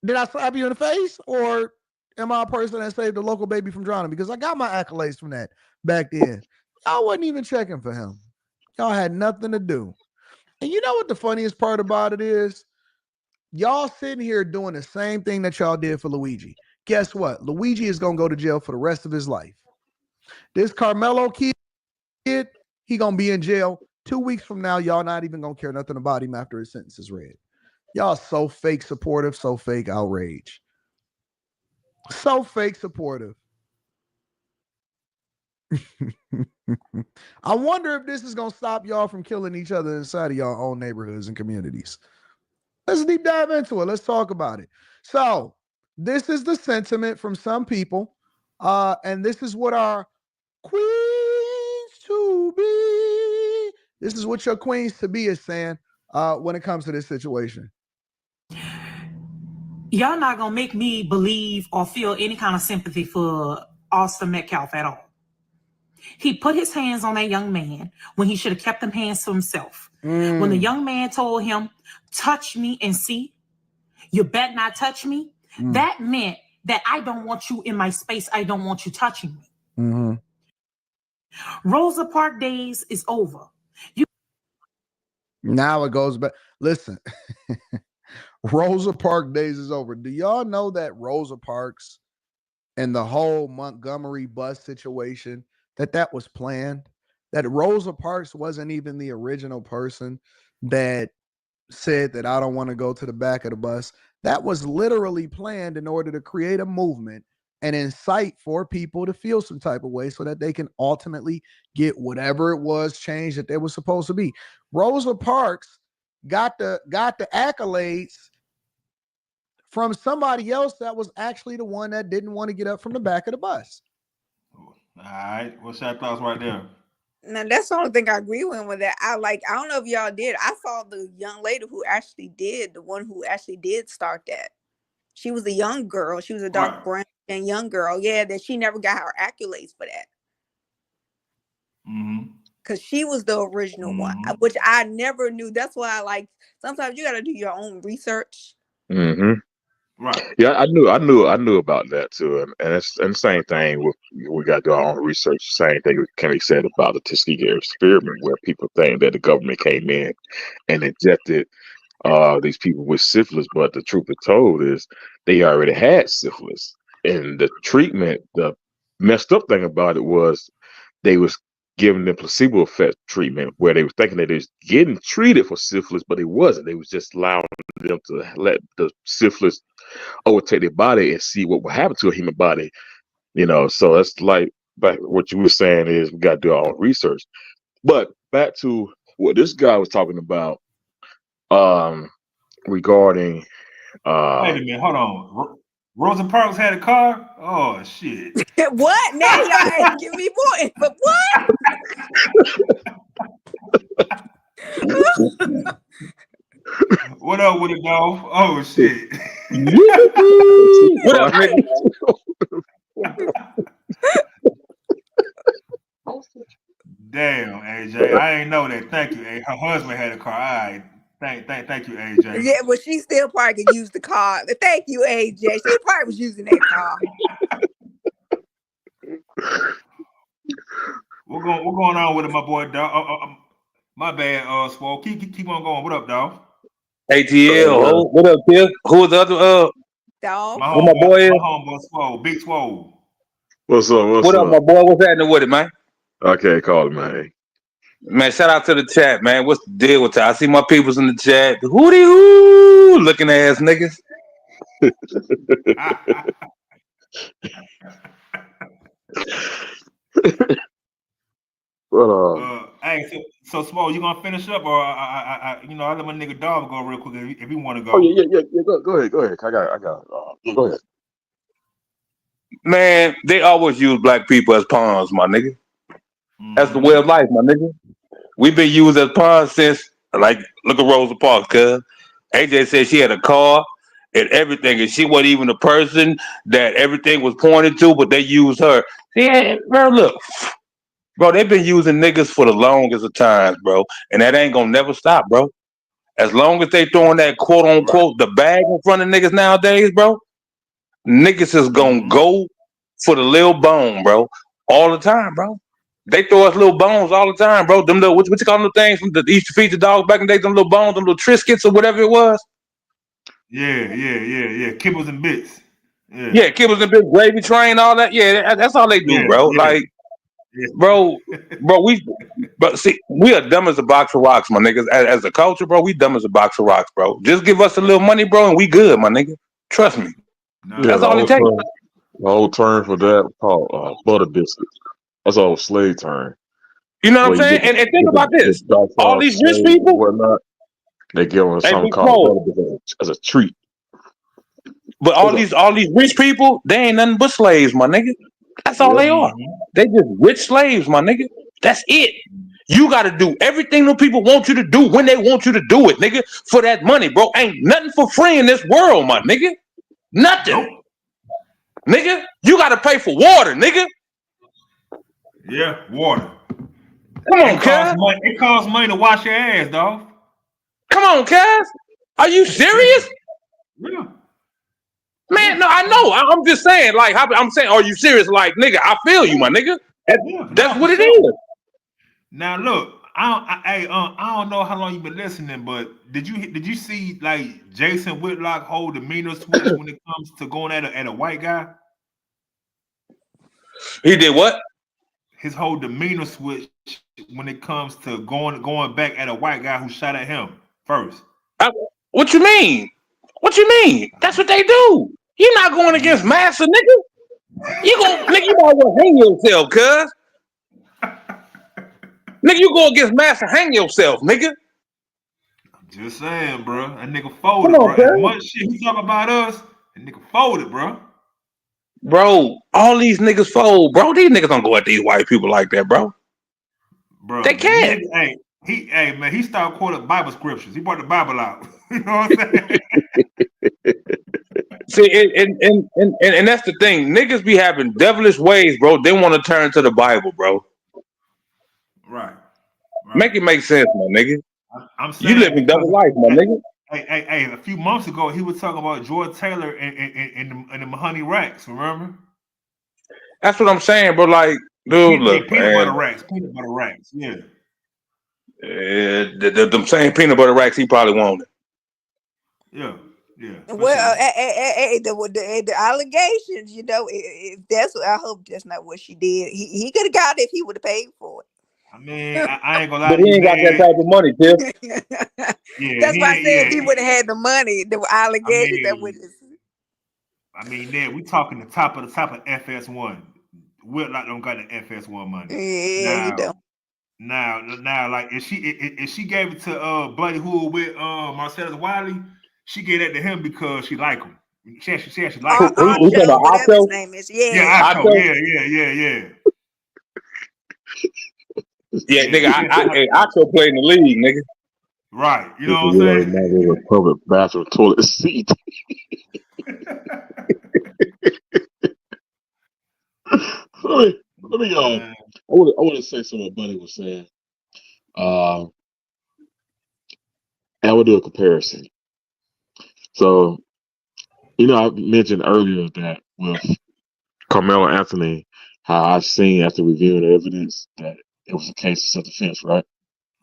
did I slap you in the face, or am I a person that saved a local baby from drowning? Because I got my accolades from that back then. I wasn't even checking for him. Y'all had nothing to do. And you know what the funniest part about it is? Y'all sitting here doing the same thing that y'all did for Luigi. Guess what? Luigi is going to go to jail for the rest of his life. This Carmelo kid, he going to be in jail 2 weeks from now. Y'all not even going to care nothing about him after his sentence is read. Y'all so fake supportive, so fake outrage. So fake supportive. I wonder if this is going to stop y'all from killing each other inside of y'all own neighborhoods and communities. Let's deep dive into it. Let's talk about it. So this is the sentiment from some people. And this is what our queens to be. This is what your queens to be is saying when it comes to this situation. Y'all not gonna make me believe or feel any kind of sympathy for Austin Metcalf at all. He put his hands on that young man when he should have kept them hands to himself. When the young man told him, touch me and see, you bet not touch me. That meant that I don't want you in my space. I don't want you touching me. Rosa Parks days is over. Now it goes back. Listen, Rosa Parks days is over. Do y'all know that Rosa Parks and the whole Montgomery bus situation, that was planned? That Rosa Parks wasn't even the original person that said that I don't want to go to the back of the bus. That was literally planned in order to create a movement and incite for people to feel some type of way so that they can ultimately get whatever it was changed that they were supposed to be. Rosa Parks got the accolades from somebody else that was actually the one that didn't want to get up from the back of the bus. All right. What's your thoughts right there? Now that's the only thing I agree with that. I don't know if y'all did. I saw the young lady who actually did, the one who actually did start that. She was a young girl. She was a dark brown and young girl. Yeah, that she never got her accolades for that. Because she was the original one, which I never knew. That's why I sometimes you got to do your own research. Right. Yeah, I knew about that too, and it's the same thing. We got to do our own research. Same thing can be said about the Tuskegee experiment, where people think that the government came in and injected these people with syphilis, but the truth be told is they already had syphilis, and the treatment, the messed up thing about it was they was giving them placebo effect treatment, where they were thinking that they was getting treated for syphilis, but it wasn't. They was just allowing them to let the syphilis overtake their body and see what would happen to a human body. So that's like what you were saying is we got to do our own research. But back to what this guy was talking about regarding wait a minute, hold on. Rosa Parks had a car? Oh shit. What? Now y'all ain't give me more, but what? What up with it, dog? Oh shit. What up, nigga? Damn, AJ. I ain't know that. Thank you. Her husband had a car. All right. Thank you, AJ. Yeah, but she still probably could use the car. Thank you, AJ. She probably was using that car. What's going on with it, my boy, dog? My bad, Swole. Keep on going. What up, dog? ATL. What up, Tiff? Who was the other? Dog. My boy is? My homeboy Swole. Big Swole. What's up? What up, my boy? What's happening with it, man? Okay, call it, man. Man, shout out to the chat, man. What's the deal with that? I see my peoples in the chat. Hootie-hoo, looking ass niggas. Hey, so Swole, you gonna finish up, or I let my nigga dog go real quick if he want to go. Oh yeah. Go ahead. I got. Go ahead. Man, they always use black people as pawns, my nigga. That's the way of life, my nigga. We've been used as pawns since, look at Rosa Parks, cuz. AJ said she had a car and everything, and she wasn't even the person that everything was pointed to, but they used her. Yeah, bro, look. Bro, they've been using niggas for the longest of times, bro. And that ain't gonna never stop, bro. As long as they throwing that quote unquote the bag in front of niggas nowadays, bro, niggas is gonna go for the little bone, bro, all the time, bro. They throw us little bones all the time, bro. Them little what you call them things from the used to feed the dogs back in the day, them little bones, them little Triscuits or whatever it was. Yeah. Kibbles and bits. Yeah. Yeah, kibbles and bits, gravy train, all that. Yeah, that's all they do, bro. Like, bro, see, we are dumb as a box of rocks, my niggas. As a culture, bro, we dumb as a box of rocks, bro. Just give us a little money, bro, and we good, my nigga. Trust me. That's all it takes. The old term for that called butter biscuits. That's all slave term. You know what I'm saying? And think about this. All these rich people, whatnot, they give them something called butter biscuits as a treat. But all these rich people, they ain't nothing but slaves, my nigga. That's all they are. They just rich slaves, my nigga. That's it. You got to do everything the people want you to do when they want you to do it, nigga, for that money, bro. Ain't nothing for free in this world, my nigga. Nothing. Nigga, you got to pay for water, nigga. Yeah, water. Come on, cuz. It costs money to wash your ass, dog. Come on, cuz. Are you serious? Yeah. Man, no, I know. I'm just saying, like, I'm saying, are you serious? Like, nigga, I feel you, my nigga. That's what it is. Now, look, I don't know how long you've been listening, but did you see like Jason Whitlock hold the demeanor switch when it comes to going at a white guy? He did what? His whole demeanor switch when it comes to going back at a white guy who shot at him first. What you mean? What you mean? That's what they do. You're not going against massa, nigga. You might well hang yourself, cuz. Nigga, you go against massa, hang yourself, nigga. I'm just saying, bro. That nigga folded, bro. As much shit he talk about us, that nigga folded, bro. Bro, all these niggas fold, bro. These niggas don't go at these white people like that, bro. Bro, they can't. Man, he started quoting Bible scriptures. He brought the Bible out. You know what I'm saying? See, and that's the thing. Niggas be having devilish ways, bro. They want to turn to the Bible, bro. Right. Make it make sense, my nigga. I'm saying you living double life, my nigga. Hey, a few months ago, he was talking about George Taylor and the Mahoney Racks, remember? That's what I'm saying, bro. Like, dude, look, peanut butter racks, yeah. Them same peanut butter racks he probably wanted. Yeah. Well, the allegations, you know, if that's what I hope that's not what she did. He could have got it if he would have paid for it. I mean, I ain't gonna lie. But he ain't got that type of money, Tiff. That's why I said if he would have had the money, the allegations that would. I mean, Ned, we talking the top of FS1. Whitlock don't got the FS1 money. Yeah, you don't. Now, like if she gave it to Buddy Hood with Marcellus Wiley, she gave that to him because she like him. She actually like him. Whatever his name is. Yeah, yeah. Yeah, nigga, I could play in the league, nigga. Right, you know what I'm saying? A public bathroom toilet seat. Let me I want to say something Buddy was saying. I will do a comparison. So, you know, I mentioned earlier that with Carmelo Anthony, how I've seen after reviewing the evidence that it was a case of self-defense, right?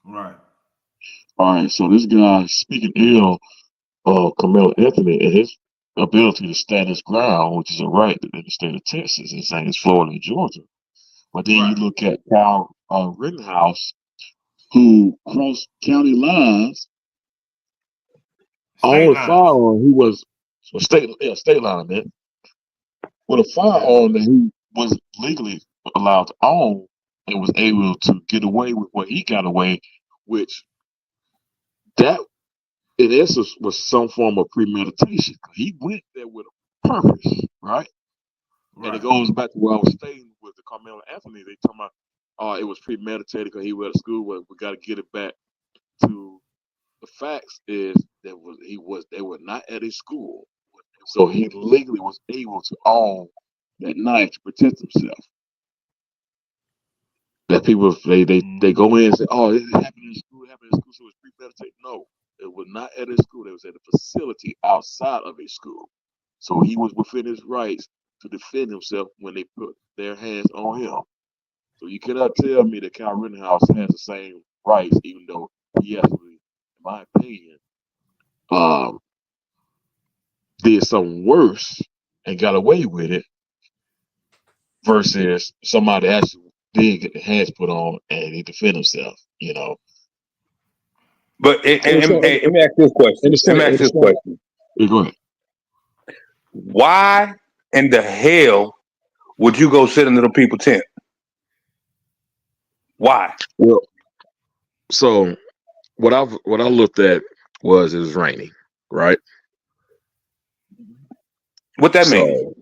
Right. All right. So this guy speaking ill of Carmelo Anthony and his ability to stand his ground, which is a right in the state of Texas, and saying it's Florida and Georgia. But then you look at Kyle Rittenhouse, who crossed county lines on a firearm. He was state line, man. With a firearm that he was legally allowed to own and was able to get away with what he got away, which that in essence was some form of premeditation. He went there with a purpose, right? And it goes back to where I was stating with the Carmelo Anthony. They talking about it was premeditated because he went to school. But we got to get it back to the facts. Is that they were not at his school, so he legally was able to own that knife to protect himself. That people they go in and say, "Oh, it happened in school. It happened in school, so it was premeditated." No, it was not at his school. It was at a facility outside of his school. So he was within his rights to defend himself when they put their hands on him. So you cannot tell me that Kyle Rittenhouse has the same rights, even though he actually, in my opinion, did something worse and got away with it, versus somebody actually did get their hands put on and he defend himself. You know. But let me ask this question. Yeah, go ahead. Why in the hell would you go sit under the people tent? Why? Well, so what I looked at was it was raining, right? What that mean?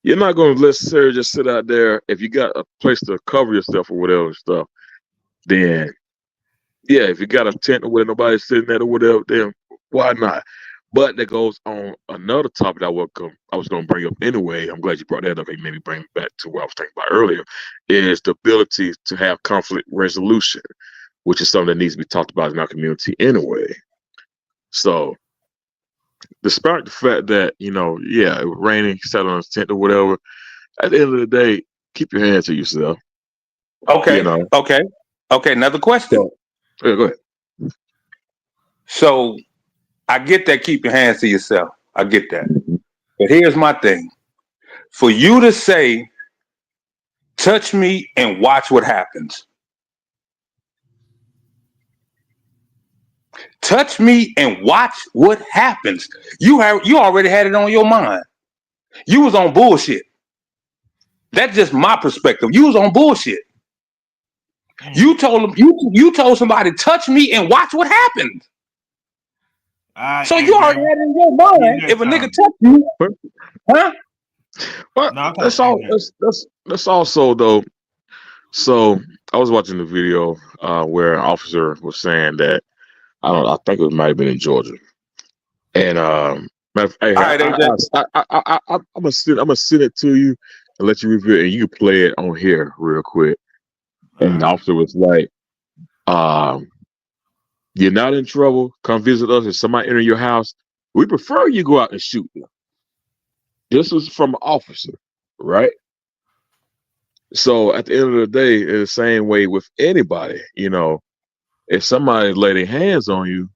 You're not going to necessarily just sit out there if you got a place to cover yourself or whatever stuff. Then, yeah, if you got a tent where nobody's sitting there or whatever, then why not? But that goes on another topic I was going to bring up anyway. I'm glad you brought that up. It made me bring back to what I was thinking about earlier, is the ability to have conflict resolution, which is something that needs to be talked about in our community anyway. So, despite the fact that, it was raining, sat on a tent or whatever, at the end of the day, keep your hands to yourself. Okay. Okay. Another question. Yeah, go ahead. So I get that. Keep your hands to yourself. I get that. But here's my thing. For you to say, touch me and watch what happens. Touch me and watch what happens. You already had it on your mind. You was on bullshit. That's just my perspective. You was on bullshit. You told somebody, touch me and watch what happens. So you already had it in your mind. If a nigga touch you, huh? But that's also though. So I was watching the video where an officer was saying that, I think it might have been in Georgia, and I'm gonna send it to you and let you review it, and you can play it on here real quick. And the officer was like, "You're not in trouble. Come visit us. If somebody enter your house, we prefer you go out and shoot them." This was from an officer, right? So at the end of the day, it's the same way with anybody. If somebody lay their hands on you,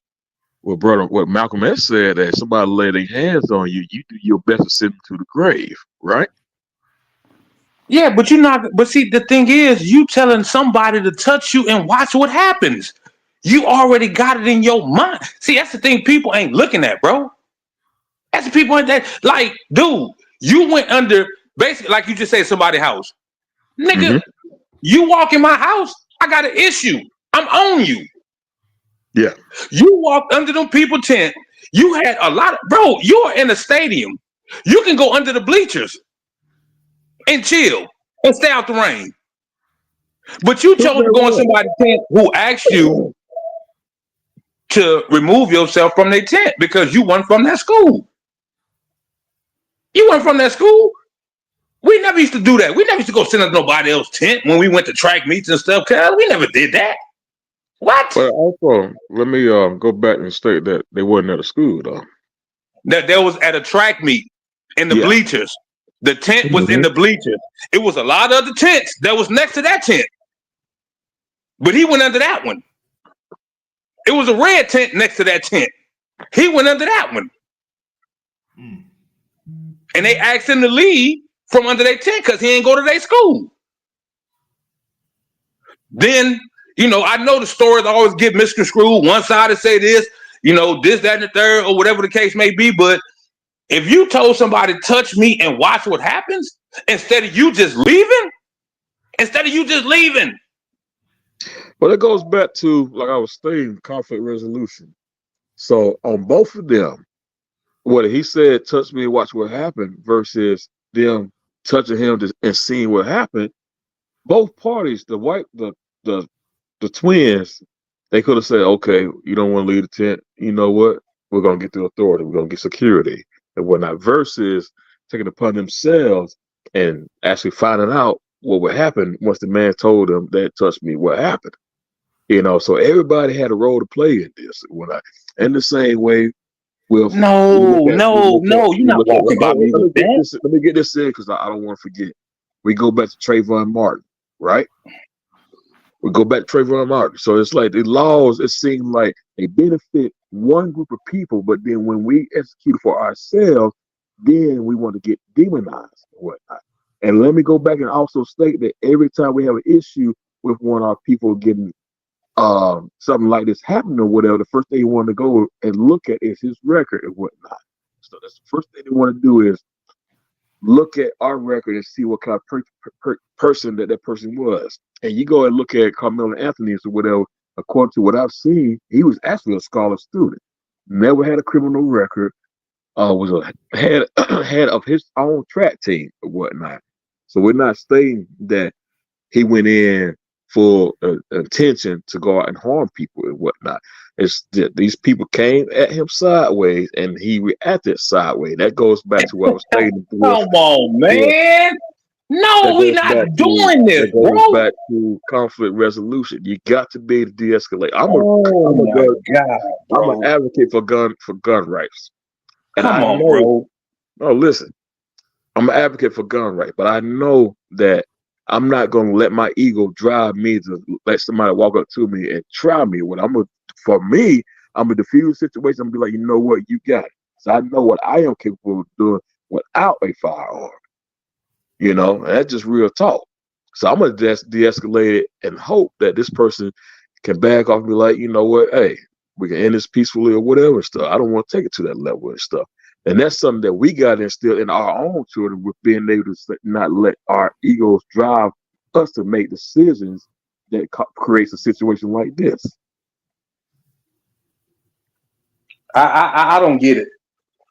what Malcolm X said, that if somebody lay their hands on you, you do your best to send them to the grave, right? Yeah, but you're not. But see, the thing is, you telling somebody to touch you and watch what happens. You already got it in your mind. See, that's the thing people ain't looking at, bro. That's the people that, like, dude, you went under, basically, like you just said, somebody's house. Nigga, you walk in my house, I got an issue. I'm on you. Yeah. You walked under them people tent. You had a lot of, bro, you are in a stadium. You can go under the bleachers and chill and stay out the rain. But you chose to go in somebody's tent who asked you to remove yourself from their tent because you weren't from that school. You weren't from that school. We never used to do that. We never used to go sit under nobody else's tent when we went to track meets and stuff. Cause we never did that. What? But also, let me go back and state that they wasn't at a school though. That there was at a track meet in the bleachers. The tent was in the bleachers. It was a lot of other tents that was next to that tent. But he went under that one. It was a red tent next to that tent. He went under that one. And they asked him to leave from under their tent because he ain't go to their school. Then, I know the stories always get misconstrued. One side to say this, this, that, and the third, or whatever the case may be. But if you told somebody, touch me and watch what happens, instead of you just leaving. Well, it goes back to, like I was saying, conflict resolution. So on both of them, what he said, touch me and watch what happened, versus them touching him and seeing what happened, both parties, the twins, they could have said, okay, you don't want to leave the tent. You know what? We're going to get the authority. We're going to get security and whatnot, versus taking it upon themselves and actually finding out what would happen once the man told them that touched me, what happened. So everybody had a role to play in this. In the same way with No, you're not walking by me with that. Let me get this in because I don't want to forget. We go back to Trayvon Martin, right? We go back to Trayvon Martin. So it's like the laws, it seems like they benefit one group of people, but then when we execute for ourselves, then we want to get demonized and whatnot. And let me go back and also state that every time we have an issue with one of our people getting something like this happening or whatever, the first thing you want to go and look at is his record and whatnot. So that's the first thing they want to do is look at our record and see what kind of person that person was. And you go and look at Carmelo Anthony or whatever, according to what I've seen, he was actually a scholar student. Never had a criminal record, was a head of his own track team or whatnot. So we're not stating that he went in for intention to go out and harm people and whatnot. It's that these people came at him sideways and he reacted sideways. That goes back to what I was stating. Come on, man. No, we not doing this, bro. That goes bro. back to conflict resolution. You got to be able to de-escalate. I'm an advocate for gun rights. And Come on, bro. No, listen. I'm an advocate for gun rights, but I know that I'm not going to let my ego drive me to let somebody walk up to me and try me. For me, I'm a diffuse situation. I'm gonna be like, you know what, you got it. So I know what I am capable of doing without a firearm. You know, and that's just real talk. So I'm gonna de-escalate it and hope that this person can back off and be like, you know what, hey, we can end this peacefully or whatever and stuff. I don't want to take it to that level and stuff. And that's something that we got to instill in our own children with being able to not let our egos drive us to make decisions that creates a situation like this. I don't get it.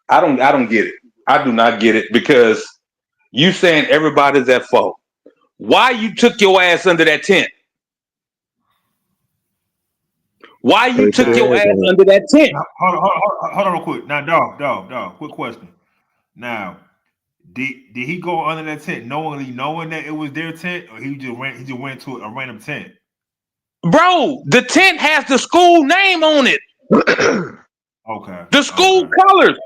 I don't get it. I do not get it because you saying everybody's at fault. Why you took your ass under that tent? Why you took your ass under that tent? Hold on real quick. Now, dog, quick question. Now, did he go under that tent knowing that it was their tent, or he just went to a random tent? Bro, the tent has the school name on it. Okay. The school colors.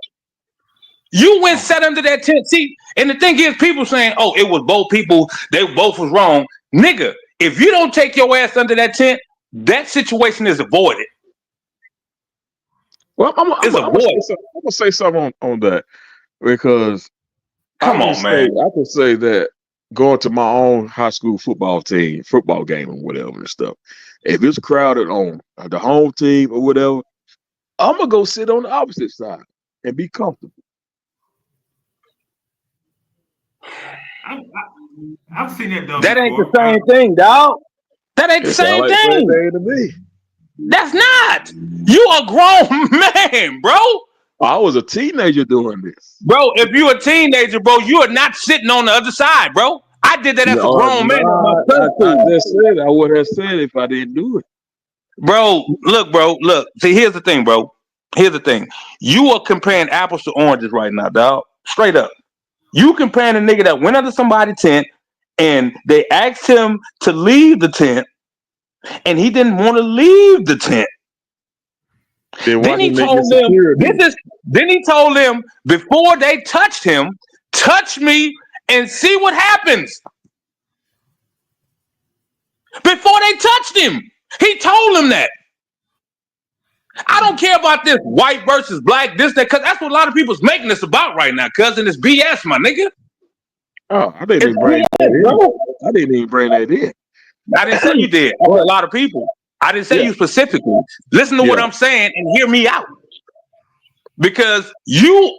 You went sat under that tent. See, and the thing is, people saying, "Oh, it was both people. They both was wrong." Nigga, if you don't take your ass under that tent, that situation is avoided. Well, I'm gonna say something on that because come on, man. I can say that going to my own high school football game or whatever and stuff. If it's crowded on the home team or whatever, I'm gonna go sit on the opposite side and be comfortable. I've seen that done. That ain't before. the same thing, dog. That ain't the same Like thing. to me. That's not. You a grown man, bro. I was a teenager doing this. Bro, if you a teenager, bro, you are not sitting on the other side, bro. I did that as a grown man. I just said I would have said if I didn't do it. Bro. See, here's the thing, bro. Here's the thing. You are comparing apples to oranges right now, dog. Straight up. You comparing a nigga that went under somebody's tent and they asked him to leave the tent and he didn't want to leave the tent. Then he told them before they touched him, touch me and see what happens. Before they touched him, he told them that. I don't care about this white versus black, this, that, because that's what a lot of people's making this about right now, cousin. It's BS, my nigga. Oh, I didn't even bring that in. I didn't even bring that in. I didn't say you did. A lot of people. I didn't say you specifically. Listen to what I'm saying and hear me out. Because you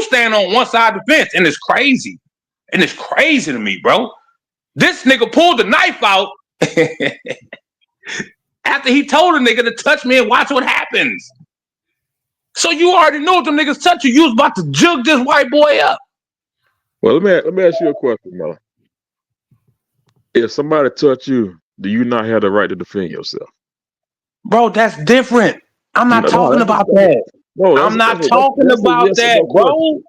stand on one side of the fence and it's crazy. And it's crazy to me, bro. This nigga pulled the knife out after he told a nigga to touch me and watch what happens. So you already know if them niggas touch you, you was about to jug this white boy up. Well, let me ask you a question, Mel. If somebody touch you, do you not have the right to defend yourself? Bro, that's different. I'm not talking about that. No, I'm not talking about that, bro.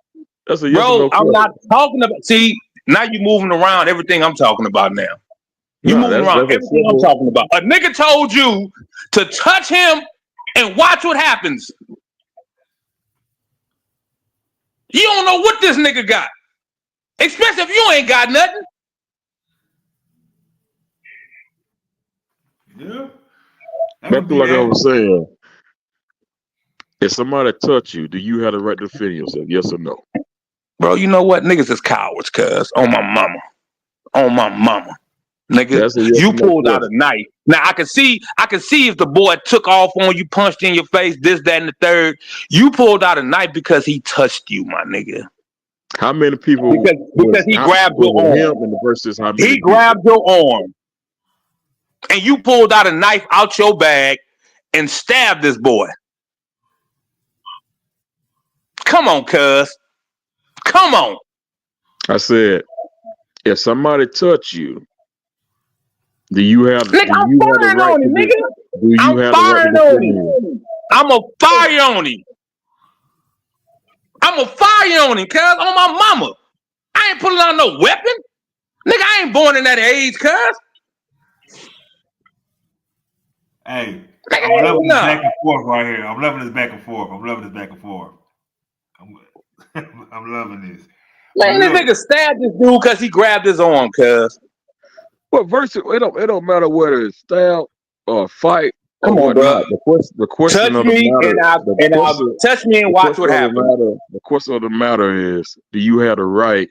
That's a yes or no question. I'm not talking about. See, now you moving around everything I'm talking about now. You moving around everything I'm talking about. A nigga told you to touch him and watch what happens. You don't know what this nigga got. Especially if you ain't got nothing. Yeah. That Back would to be like I that. was saying, if somebody touch you, do you have the right to defend yourself? Yes or no? Bro, you know what? Niggas is cowards, cuz. On my mama. On my mama. Nigga, That's a yes you or no pulled out a question. knife. Now I can see if the boy took off on you, punched in your face, this, that, and the third. You pulled out a knife because he touched you, my nigga. How many people Because he grabbed your was it him arm. and versus how many He people? grabbed your arm. And you pulled out a knife out your bag and stabbed this boy. Come on, cuz. Come on. I said, if somebody touch you, do you have Nigga, do I'm you have the firing right on him, to nigga. do you I'm have the right to firing on defend him? him. I'm a fire on him. I'm a fire on him, cuz. On my mama. I ain't pulling out no weapon. Nigga, I ain't born in that age, cuz. Hey, Nigga, I'm loving this no. back and forth right here. I'm loving this back and forth. I'm loving this back and forth. I'm loving this. But Man, this look, nigga stabbed this dude because he grabbed his arm, cuz. Well, versus it don't matter whether it's stab or fight or Come on, bro. whatnot. The question Touch of the me matter, and I'll touch me and watch what happens. The question of the matter is, do you have the right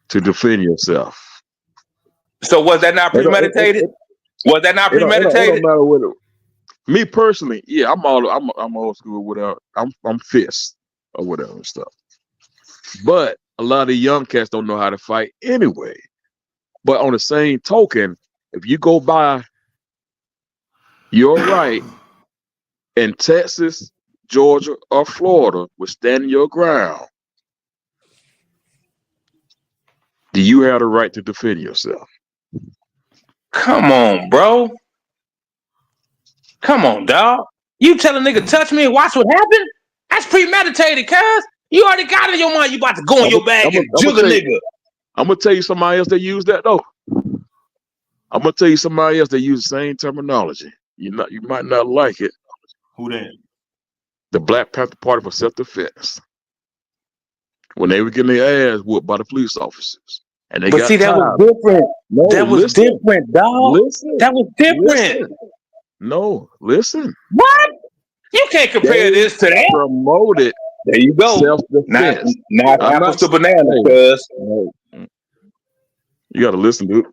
to defend yourself? So was that not premeditated? Was that not It don't premeditated? matter whether. Me personally, yeah, I'm old school without I'm fist or whatever and stuff. But a lot of the young cats don't know how to fight anyway. But on the same token, if you go by your right in Texas, Georgia, or Florida with standing your ground, do you have the right to defend yourself? Come on, bro. Come on, dog. You tell a nigga touch me and watch what happens? That's premeditated, cuz. You already got it in your mind. You about to go in your bag and jug a nigga. I'm gonna tell you somebody else that use that though. I'm gonna tell you somebody else that use the same terminology. You might not like it. who that? The Black Panther Party for self-defense. When they were getting their ass whooped by the police officers. And they But got see, that was tired. different. No, That was listen. different, dog. Listen. That was different. Listen. No, listen. What? You can't compare this to that. Promoted. There you go. Self-defense. Now it's I'm apples not to bananas, saying- cuz. No. You gotta listen, dude.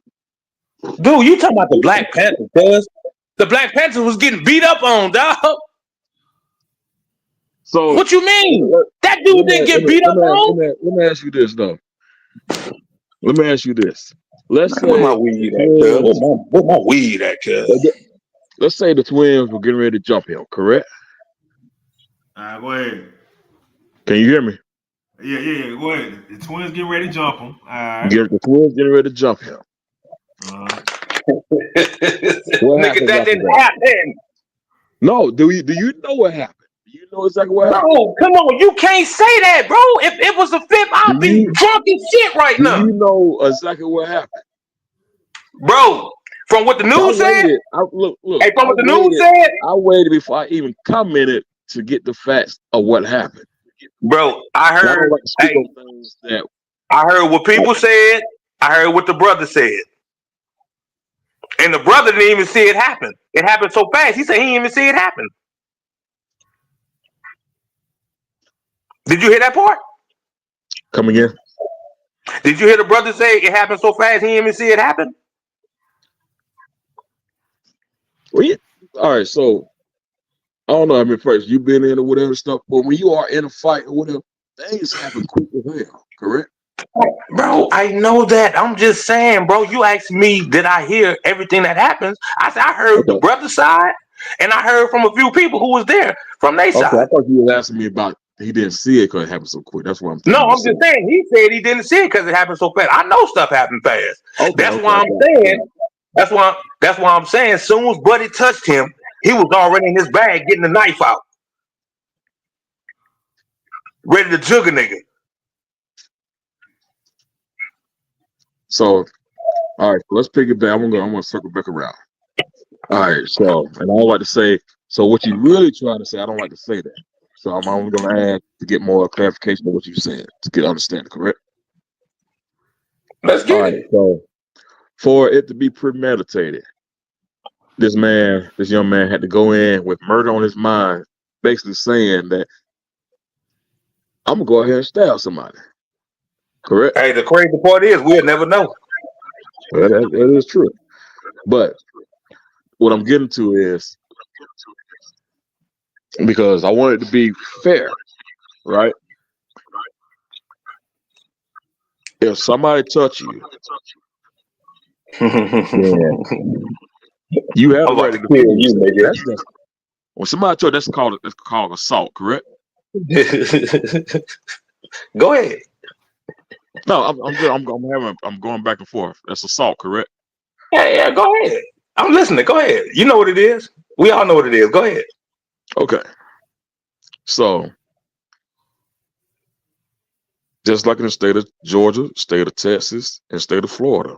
Dude, you talking about the Black Panther, cuz. The Black Panther was getting beat up on, dog. So What you mean? That dude didn't get beat up on? Let me ask you this though. Let me ask you this. Let's say Where my weed at, cuz? Where my weed at, cuz? Let's say the twins were getting ready to jump him, correct? All right, go ahead. Can you hear me? Yeah. Go ahead. The twins getting ready to jump him. All right. The twins getting ready to jump him. Nigga, that didn't happen. No, do you know what happened? Do you know exactly what happened? Bro, come on. You can't say that, bro. If it was a fifth, I'd be drunk as shit right now. Do you know exactly what happened? Bro, from what the news said? Look. Hey, from what the news said? I waited before I even commented to get the facts of what happened. Bro, I heard what people said. I heard what the brother said. And the brother didn't even see it happen. It happened so fast. He said he didn't even see it happen. Did you hear that part? Come again? Did you hear the brother say it happened so fast he didn't even see it happen? Well, yeah. All right, so I don't know. I mean, first you've been in or whatever stuff, but when you are in a fight or whatever, things happen quick as hell. Correct? Bro, I know that. I'm just saying, bro. You asked me, did I hear everything that happens? I said I heard the brother's side, and I heard from a few people who was there from their side. I thought you were asking me about he didn't see it because it happened so quick. That's what I'm thinking. No, I'm just saying he said he didn't see it because it happened so fast. I know stuff happened fast. That's why I'm saying. That's why I'm saying. As soon as Buddy touched him, he was already in his bag getting the knife out, ready to jug a nigga. So, all right, let's pick it back. I'm gonna circle back around. All right, so, and I don't like to say. So, what you really trying to say? I don't like to say that. So, I'm only gonna add to get more clarification of what you said to get understanding. Correct? Let's get it. So, for it to be premeditated, this young man had to go in with murder on his mind, basically saying that I'm gonna go ahead and stab somebody. Correct? Hey, the crazy part is we'll never know. Well, that is true. But what I'm getting to is because I want it to be fair, right? If somebody touch you, then you have I'm the right about to to kill defend you, yourself. nigga. That's just when somebody touch, that's called assault, correct? Go ahead. No, I'm going back and forth. That's assault, correct? Yeah, go ahead. I'm listening. Go ahead. You know what it is. We all know what it is. Go ahead. Okay. So just like in the state of Georgia, state of Texas, and state of Florida.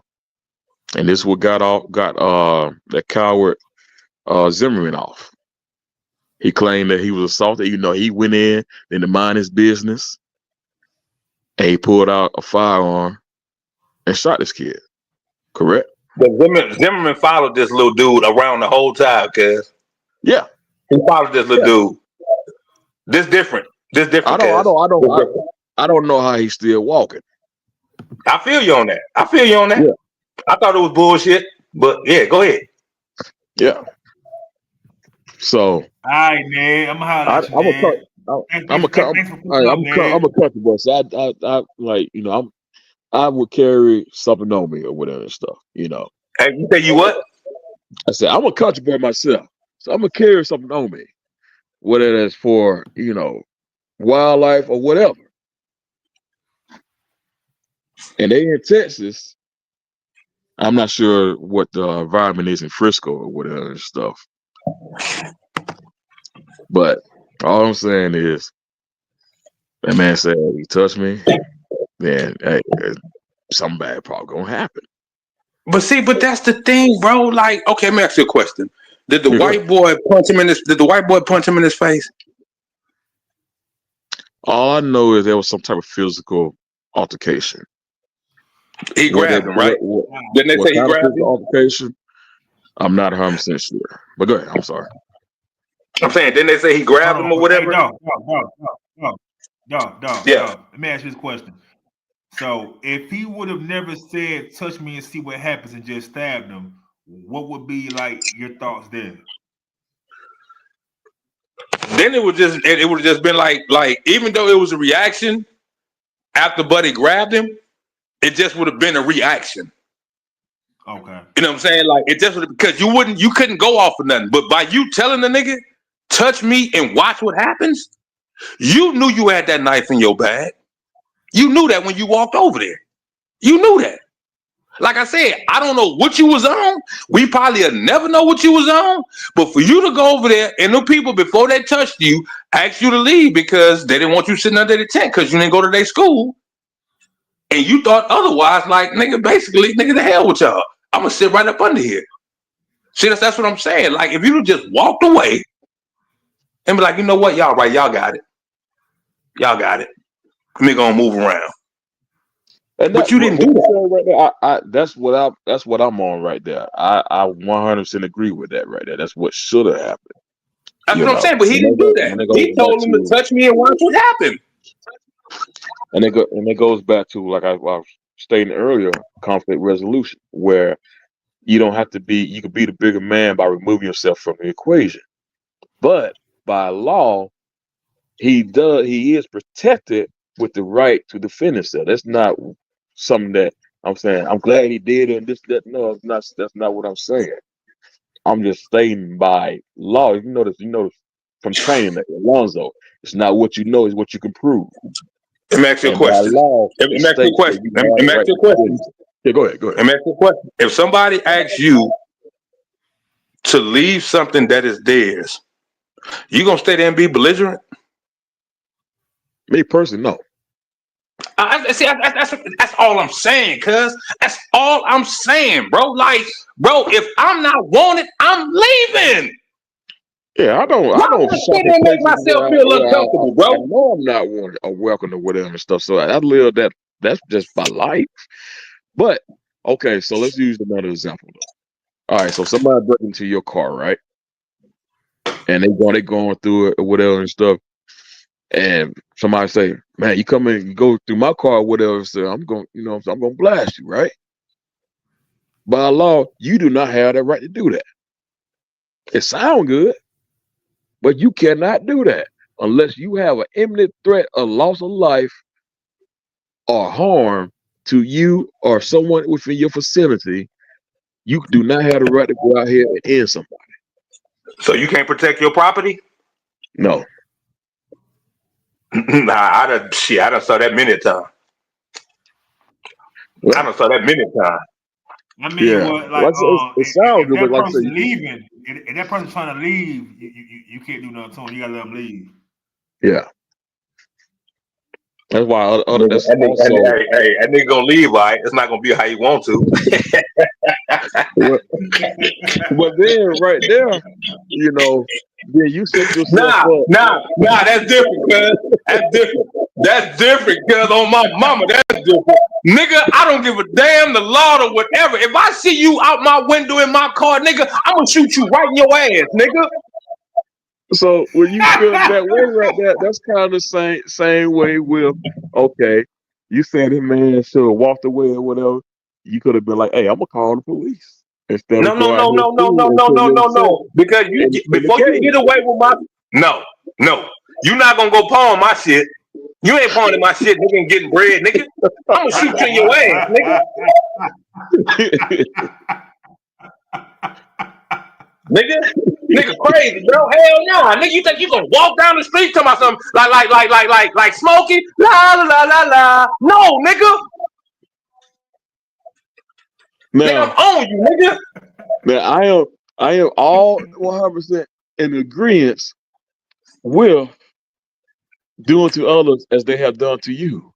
And this is what got that coward Zimmerman off. He claimed that he was assaulted. You know, he went in to mind his business, and he pulled out a firearm and shot this kid. Correct? But Zimmerman followed this little dude around the whole time, cuz. Yeah. He followed this little dude. This different. I don't know how he's still walking. I feel you on that. Yeah. I thought it was bullshit, but yeah, go ahead. Yeah. So All right, man. I'm gonna holler at you, man. I'm a country boy. So I like, you know, I would carry something on me or whatever and stuff, you know. Hey, you say you what? I said I'm a country boy myself, so I'm gonna carry something on me, whether that's for, you know, wildlife or whatever. And they in Texas. I'm not sure what the environment is in Frisco or whatever and stuff. But all I'm saying is, that man said he touched me, then hey, something bad probably gonna happen. But that's the thing, bro. Like, okay, let me ask you a question. Did the white boy punch him in his face? All I know is there was some type of physical altercation. He grabbed him, right? Didn't they say he grabbed him? Altercation? I'm not 100% sure. But go ahead. I'm sorry. I'm saying, didn't they say he grabbed him or whatever? Dog. Yeah. Let me ask you this question. So if he would have never said touch me and see what happens and just stabbed him, what would be like your thoughts there? Then it would have just been like even though it was a reaction after Buddy grabbed him, it just would have been a reaction. Okay. You know what I'm saying? Like, it just would have, because you couldn't go off of nothing. But by you telling the nigga, touch me and watch what happens, you knew you had that knife in your bag. You knew that when you walked over there. You knew that. Like I said, I don't know what you was on. We probably will never know what you was on. But for you to go over there and the people before they touched you asked you to leave because they didn't want you sitting under the tent because you didn't go to their school. And you thought otherwise, like, nigga, basically, nigga, the hell with y'all. I'm gonna sit right up under here. See, that's what I'm saying. Like, if you just walked away and be like, you know what, y'all right, y'all got it. Y'all got it. Me gonna move around. But you didn't do that. Right there, that's what I'm on right there. I 100% agree with that right there. That's what should have happened. That's what I'm saying. But he didn't do that. He told him to touch me and watch what happened. And it goes back to, like I was stating earlier, conflict resolution, where you don't have to be. You can be the bigger man by removing yourself from the equation. But by law, he is protected with the right to defend himself. That's not something that I'm saying. I'm glad he did it and this, that. No, it's not. That's not what I'm saying. I'm just stating by law. You know from training that Alonzo, it's not what you know, it's what you can prove. Let me ask you a question. Let me ask you a question. Yeah, go ahead. Let me ask you a question. If somebody asks you to leave something that is theirs, you gonna stay there and be belligerent? Me personally, no. That's all I'm saying, cuz. That's all I'm saying, bro. Like, bro, if I'm not wanted, I'm leaving. Yeah, I don't make myself feel uncomfortable, bro. I know I'm not wanted or welcome or whatever and stuff. So I live that. That's just my life. But okay, so let's use another example though. All right, so somebody break into your car, right? And they going through it or whatever and stuff. And somebody say, "Man, you come in, you go through my car or whatever." So I'm going, I'm going to blast you, right? By law, you do not have that right to do that. It sounds good, but you cannot do that unless you have an imminent threat of loss of life or harm to you or someone within your vicinity. You do not have the right to go out here and end somebody. So you can't protect your property? No. Nah, I done saw that many times. I done saw that many times. I mean, Yeah. what like It sounds if good, but that like I said, person leaving, if that person's trying to leave, you can't do nothing to them. You gotta let them leave. yeah. That's why that's That also. nigga gonna leave, right? It's not gonna be how you want to. But then right there, then you set yourself up. Nah, that's different, cuz. That's different, cuz on my mama, that's different. Nigga, I don't give a damn the law or whatever. If I see you out my window in my car, nigga, I'm gonna shoot you right in your ass, nigga. So when you feel that way right there, that's kind of the same way with, okay, you said this man should have walked away or whatever. You could have been like, "Hey, I'm gonna call the police instead of No. Because before you get away with my no, you're not gonna go pawn my shit. You ain't pawning my shit, nigga, and getting bread, nigga. I'm gonna shoot you in your ass, nigga. Nigga crazy, bro. Hell nah. Nigga, you think you gonna walk down the street talking about something like Smokey? La. No, nigga. Nigga, I'm on you, nigga. Now I am all 100% in agreement with doing to others as they have done to you.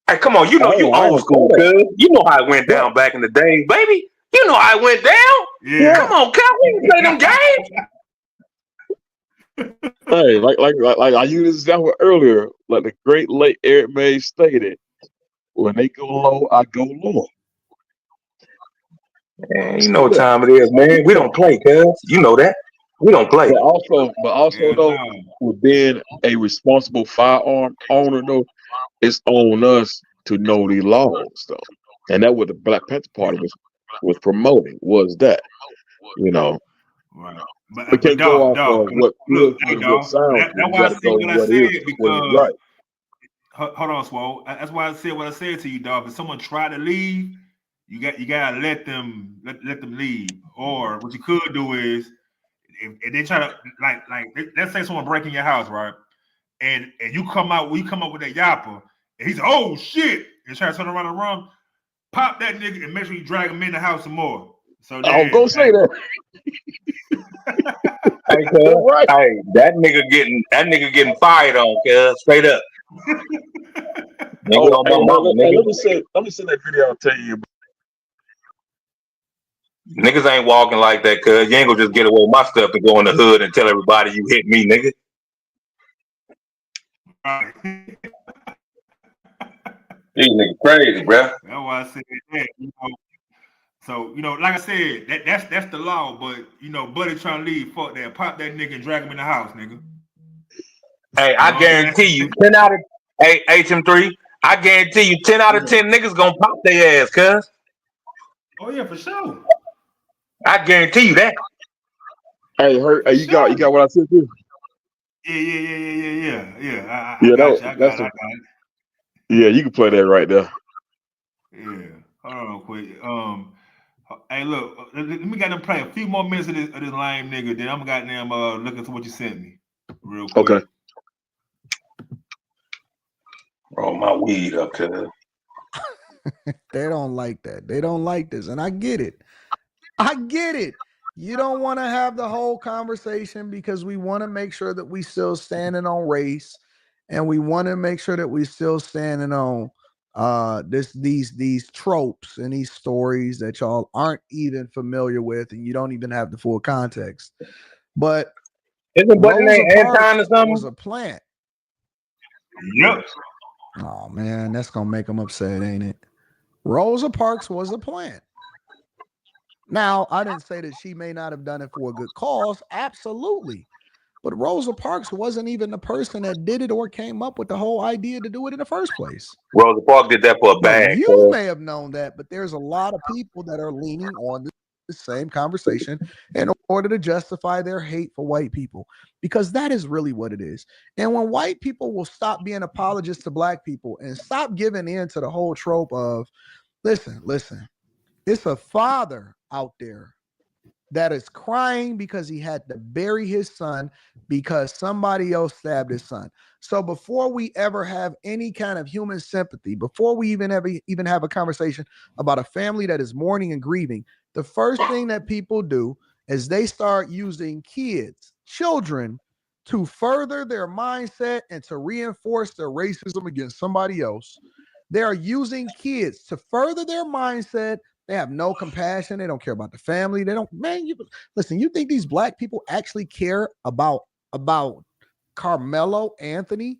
Hey, come on, you know you old school, cuz. You know how it went down back in the day, baby. You know how it went down. Yeah. Come on, cuz. We can play them games. Hey, like I used this example earlier, like the great late Eric May stated, when they go low, I go low. Man, you know what time it is, man. We don't play, cuz. You know that. We don't play. But also Yeah, though, no. with being a responsible firearm owner though, it's on us to know the laws though. And that what the Black Panther Party was promoting was that, Right. But we can't go off of what look, feels hey, good, dog. what sounds That's good. We why I gotta said go what I what said is because right. hold on, Swole. That's why I said what I said to you, dog. If someone try to leave, you gotta let them leave. Or what you could do is if they try to like let's say someone breaking your house, right? And you come out with that yapper, and he's oh shit, and try to turn around and run, pop that nigga and make sure you drag him in the house some more. So I was gonna say that. Hey, cuz. Hey, that nigga getting fired on, cuz. Straight up. Nigga on my mama, nigga. Let me send that video I'll tell you. Niggas ain't walking like that, cuz. You ain't gonna just get away with my stuff and go in the hood and tell everybody you hit me, nigga. These niggas crazy, bro. That's why I said that. So like I said, that's the law. But Buddy trying to leave, fuck that, pop that nigga and drag him in the house, nigga. Hey, I guarantee you, 10 out of HM3. I guarantee you, 10 out of 10 niggas gonna pop their ass, cuz. Oh yeah, for sure. I guarantee you that. Hey, you got what I said too? Yeah. I got it. Yeah, you can play that right there. Yeah. Hold on quick. Hey, look, let me get them play a few more minutes of this lame nigga. Then I'm goddamn looking to what you sent me, real quick. Okay. Roll my weed up to They don't like that. They don't like this, and I get it. You don't want to have the whole conversation because we want to make sure that we still standing on race, and we want to make sure that we still standing on these tropes and these stories that y'all aren't even familiar with, and you don't even have the full context. But isn't Buddy named Anton or something? Was a plant. Yep. Oh man, that's gonna make them upset, ain't it? Rosa Parks was a plant. Now, I didn't say that she may not have done it for a good cause. Absolutely. But Rosa Parks wasn't even the person that did it or came up with the whole idea to do it in the first place. Rosa Parks did that for a Now, bag. you may have known that, but there's a lot of people that are leaning on the same conversation in order to justify their hate for white people, because that is really what it is. And when white people will stop being apologists to black people and stop giving in to the whole trope of, listen, it's a father out there that is crying because he had to bury his son because somebody else stabbed his son. So before we ever have any kind of human sympathy, before we even have a conversation about a family that is mourning and grieving, the first thing that people do is they start using children, to further their mindset and to reinforce their racism against somebody else. They are using kids to further their mindset. They have no compassion. They don't care about the family. They don't, man, listen, you think these black people actually care about Carmelo Anthony?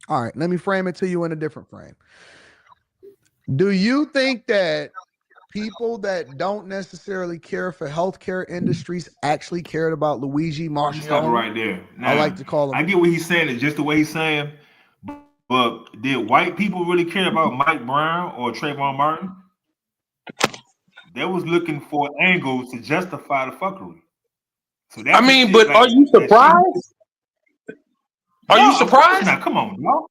All right, let me frame it to you in a different frame. Do you think that people that don't necessarily care for healthcare industries actually cared about Luigi Marchione? Stop it right there. Now, I like to call him. I get what he's saying. It's just the way he's saying. But did white people really care about Mike Brown or Trayvon Martin? They was looking for angles to justify the fuckery. So I mean, but are you surprised? Are you surprised? Now, come on, y'all.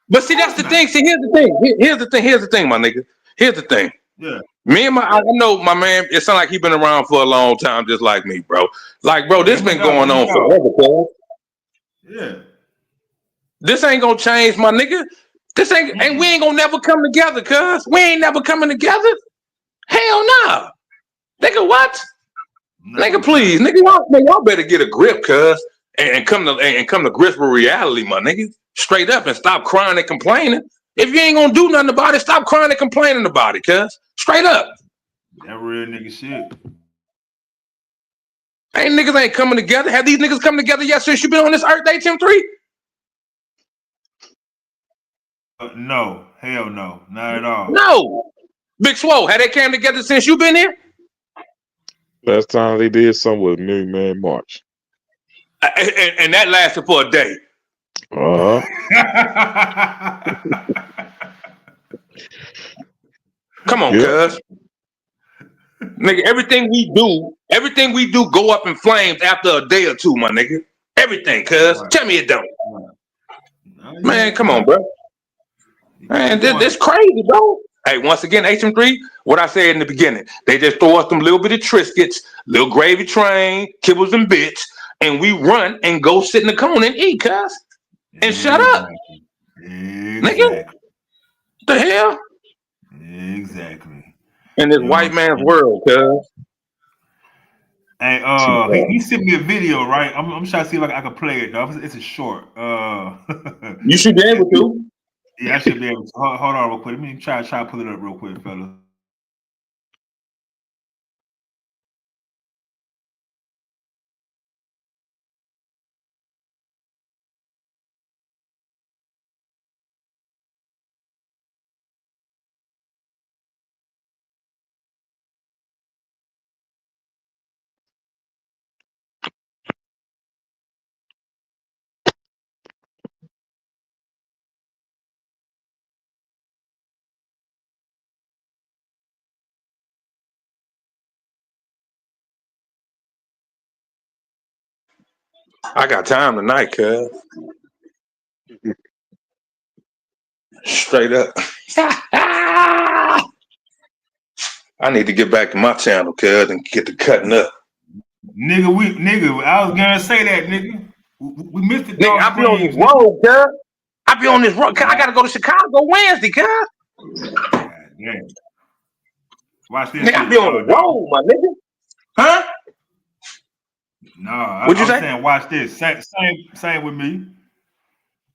But see, that's the thing. See, here's the thing. Here's the thing, my nigga. Here's the thing. Yeah. I know my man, it sounds like he been around for a long time, just like me, bro. Like, bro, this been going on forever, bro. Yeah. This ain't gonna change, my nigga. This ain't, and we ain't gonna never come together, cuz. We ain't never coming together. Hell nah. Nigga, what? No. Nigga, please. Nigga, y'all better get a grip, cuz. And come to grips with reality, my nigga. Straight up, and stop crying and complaining. If you ain't gonna do nothing about it, stop crying and complaining about it, cuz. Straight up. That real nigga shit. Niggas ain't coming together. Have these niggas come together yet since you been on this Earth Day, Tim 3? No. Hell no. Not at all. No. Big Swole, have they came together since you been here? Last time they did something with Million Man March. And that lasted for a day. Come on, cuz. Nigga, everything we do go up in flames after a day or two, my nigga. Everything, cuz. Tell me it don't. Man, come on, bro. Man, this crazy, bro. Hey, once again, HM3, what I said in the beginning, they just throw us some little bit of Triscuits, little gravy train, kibbles and bits, and we run and go sit in the corner and eat, cuz. And shut up. Nigga. What the hell? Exactly. In this white man's world, cuz. Hey, he sent me a video, right? I'm trying to see if I can play it, though. It's a short. You should be able to. Yeah, I should be able to. Hold on real quick. Let me try to pull it up real quick, fella. I got time tonight, cuz. Straight up. I need to get back to my channel, cuz, and get to cutting up. Nigga, I was gonna say that, nigga. We missed it. Nigga, I be on this road, cuz. I be on this road. I gotta go to Chicago Wednesday, cuz. God damn. Watch this. Nigga, I be on the road, my nigga. Huh? Nah, What'd you say? I'm saying watch this. Same with me.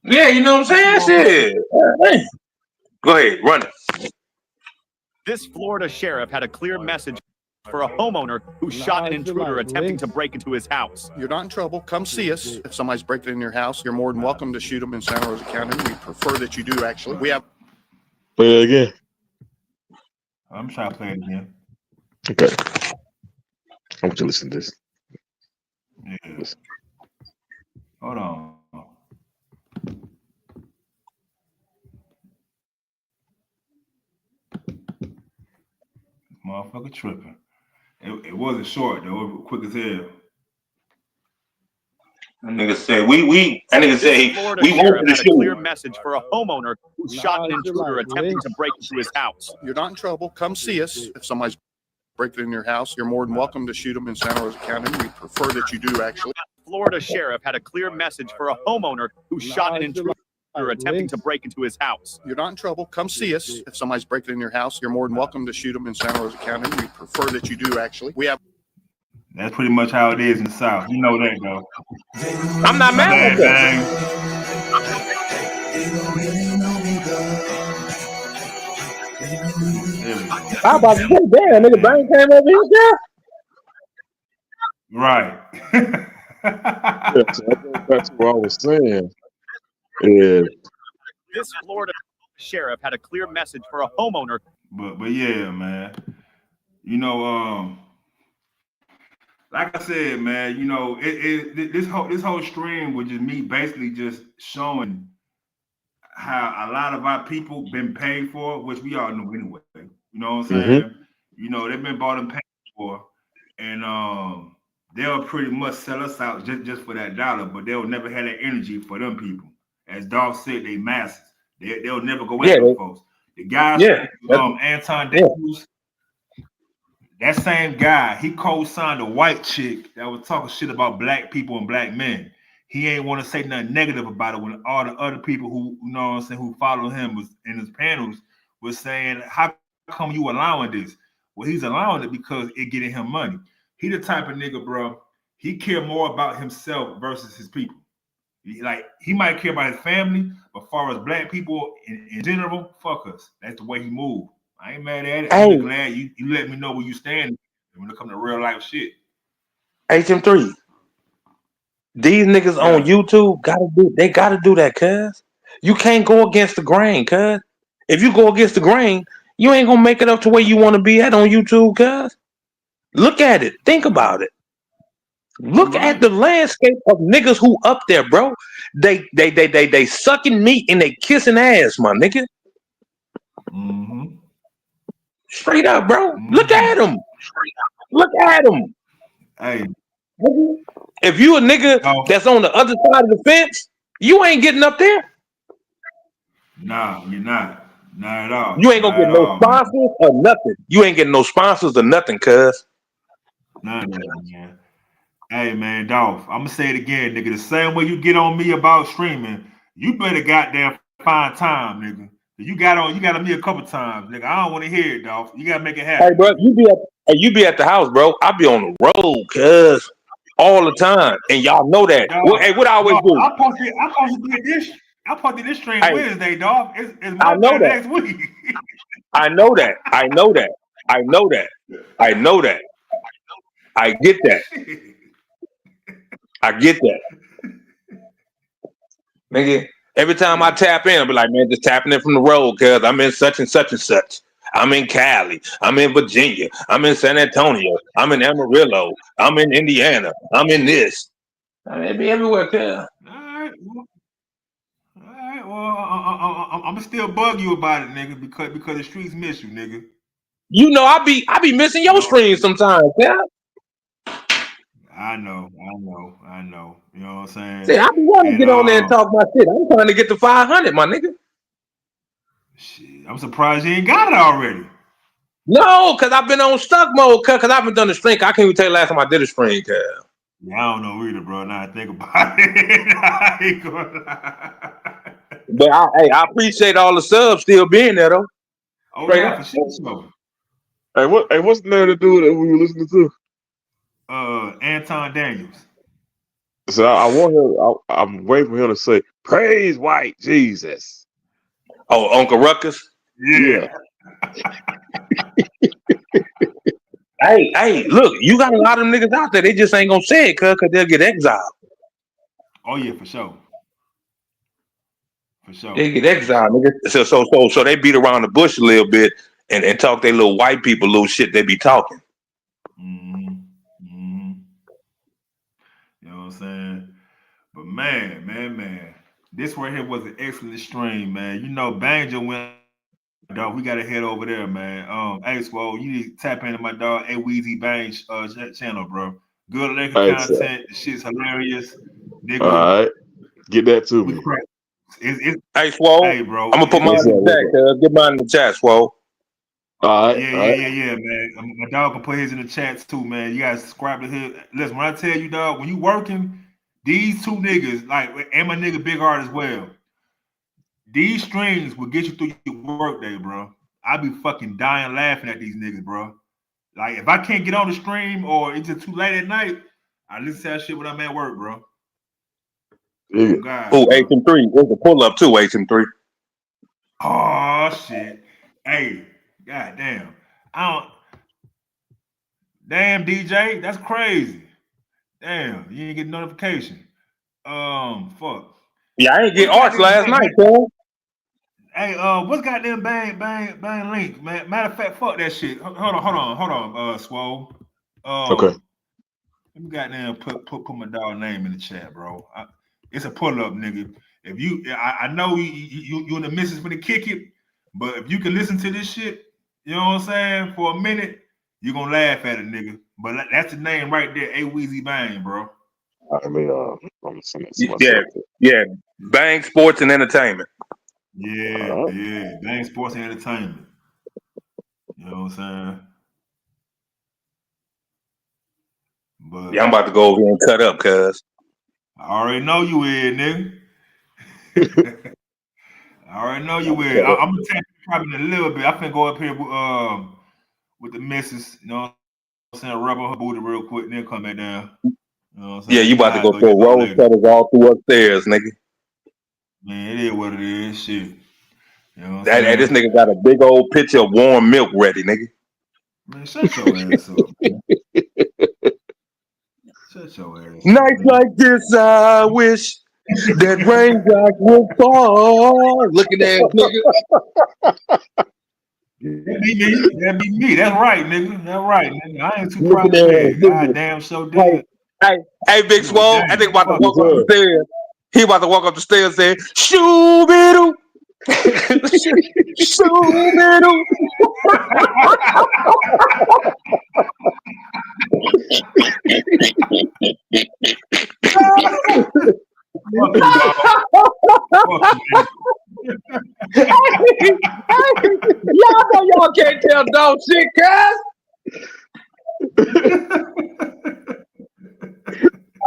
Yeah, you know what I'm saying? Shit. Hey. Go ahead, run it. This Florida sheriff had a clear message for a homeowner who shot an intruder attempting to break into his house. You're not in trouble. Come see us. If somebody's breaking in your house, you're more than welcome to shoot them in Santa Rosa County. We prefer that you do, actually. We have. Play it again. I'm trying to play it again. Okay. I want you to listen to this. Yeah. Listen. Hold on. Motherfucker tripping. It wasn't short though. It was quick as hell. That nigga said that nigga said Florida we sheriff went to the had a clear shoe. message for a homeowner who shot an intruder attempting to break into his house. You're not in trouble. Come see us. If somebody's breaking in your house, you're more than welcome to shoot them in Santa Rosa County. We prefer that you do, actually. Florida sheriff had a clear message for a homeowner who shot an intruder attempting to break into his house. You're not in trouble. Come see us. If somebody's breaking in your house, you're more than welcome to shoot them in Santa Rosa County. We prefer that you do, actually. We have. That's pretty much how it is in the South. You know that though. I'm not mad at that. How about to say, damn, nigga, Bang came over here, yeah? Right. Yeah, so I think that's what I was saying. Is This Florida sheriff had a clear message for a homeowner. But yeah, man. You know, like I said, man, you know, this whole stream was just me basically just showing how a lot of our people been paid for, which we all know anyway. You know what I'm saying? You know, they've been bought and paid for, and they'll pretty much sell us out just for that dollar, but they'll never have that energy for them people. As Dolph said, they masses. They'll never go after them folks. The guys, Anton Daniels, that same guy, he co-signed a white chick that was talking shit about black people and black men. He ain't want to say nothing negative about it when all the other people who, you know what I'm saying, who follow him was in his panels was saying, how come you allowing this? Well, he's allowing it because it getting him money. He the type of nigga, bro, he care more about himself versus his people. He might care about his family, but as far as black people in general, fuck us. That's the way he moved. I ain't mad at it. I'm glad you let me know where you stand when it comes to real life shit. HM3. These niggas on YouTube gotta do that, cuz. You can't go against the grain, cuz. If you go against the grain, you ain't gonna make it up to where you want to be at on YouTube, cuz. Look at it. Think about it. Look at the landscape of niggas who up there, bro. They sucking meat and they kissing ass, my nigga. Straight up, bro. Look at them. Look at them. Hey. If you a nigga that's on the other side of the fence, you ain't getting up there. Nah, you're not. Not at all. You ain't gonna get no sponsors or nothing. You ain't getting no sponsors or nothing, cuz. None of that, man. Hey, man, Dolph, I'm gonna say it again, nigga. The same way you get on me about streaming, you better goddamn find time, nigga. You got on me a couple times, nigga. I don't want to hear it, Dolph. You gotta make it happen. Hey, bro, you be at the house, bro. I be on the road, cuz, all the time, and y'all know that. What I always do? I posted this stream Wednesday, dog. It's I know that. Next week. I know that. I know that. I know that. I know that. I get that. I get that. Nigga, every time I tap in, I'll be like, man, just tapping in from the road, cuz I'm in such and such and such. I'm in Cali. I'm in Virginia. I'm in San Antonio. I'm in Amarillo. I'm in Indiana. I'm in this. I mean, it be everywhere, cuz. All right, well, I'm gonna still bug you about it, nigga, because the streets miss you, nigga. You know, I be missing your streams sometimes, cuz. I know. You know what I'm saying? See, I be wanting to get on there and talk my shit. I'm trying to get to 500, my nigga. Shit, I'm surprised you ain't got it already. No, because I've been on stuck mode, because I haven't done the stream. I can't even tell you last time I did a stream, cuz. Yeah, I don't know either, bro. Now I think about it. I ain't gonna lie. But I appreciate all the subs still being there, though. Oh, yeah, for sure. Hey, what's the name of the dude that we were listening to? Anton Daniels. So I want him. I'm waiting for him to say, "Praise white Jesus." Oh, Uncle Ruckus. Yeah. Hey, look, you got a lot of them niggas out there. They just ain't gonna say it, cuz they'll get exiled. Oh yeah, for sure. For sure. They get exiled, nigga. So they beat around the bush a little bit and talk they little white people little shit they be talking. You know what I'm saying? But man, this right here was an excellent stream, man. You know, Banjo went, dog. We gotta head over there, man. Hey, Swole, you need to tap into my dog A Weezy Bang channel, bro. Good liquor Hey, content. The shit's hilarious, nigga. all right, get that to me. Hey, Swole. Hey, bro. I'm gonna put mine in the chat, cuz. Get mine in the chat, Swole. All right, Yeah, man. My dog can put his in the chat too, man. You guys subscribe to his. Listen, when I tell you, dog, when you working, these two niggas, like, and my nigga Big Art as well, these streams will get you through your work day, bro. I be fucking dying laughing at these niggas, bro. Like, if I can't get on the stream or it's just too late at night, I listen to that shit when I'm at work, bro. Yeah. Oh, God, Oh, HM3. There's a pull up too, HM3. Oh shit. Hey, goddamn. Damn, DJ, that's crazy. Damn, you didn't get notification. Fuck. Yeah, I ain't get arts last night, cuz. Hey, what's goddamn bang link, man? Matter of fact, fuck that shit. Hold on, Swole. Okay. Let me goddamn put my dog name in the chat, bro. It's a pull up, nigga. If you, I know you and the missus for the kick it, but if you can listen to this shit, you know what I'm saying, for a minute, you're gonna laugh at it, nigga. But that's the name right there, A Weezy Bang, bro. I mean, I'm gonna send it to myself. Yeah. Bang Sports and Entertainment. Yeah. Bang Sports and Entertainment. You know what I'm saying? But Yeah, I'm about to go over here and cut up, cuz. I already know you is, nigga. I already know you is. I'm gonna tap you probably in a little bit. I finna go up here with the missus, you know what I'm saying, rub on her booty real quick, and then come back down. You know what I'm saying? Yeah, you about to go Go through get roll later. cutters all through upstairs, nigga. Man, it is what it is. Shit. You know what I'm That this saying? nigga got a big old pitcher of warm milk ready, nigga. Man, shut your ass up. Man. Shut your ass up. Nights like this, I wish that raindrops would fall. Looking at nigga. That be me. That's right, nigga. That's right, nigga. I ain't too proud of that. God damn, so dead. Hey, Big Swole, I think about to walk up the stairs. He about to walk up the stairs and say, shoo-bidoo. Shoo-bidoo. Y'all know y'all can't tell dog shit, cuz.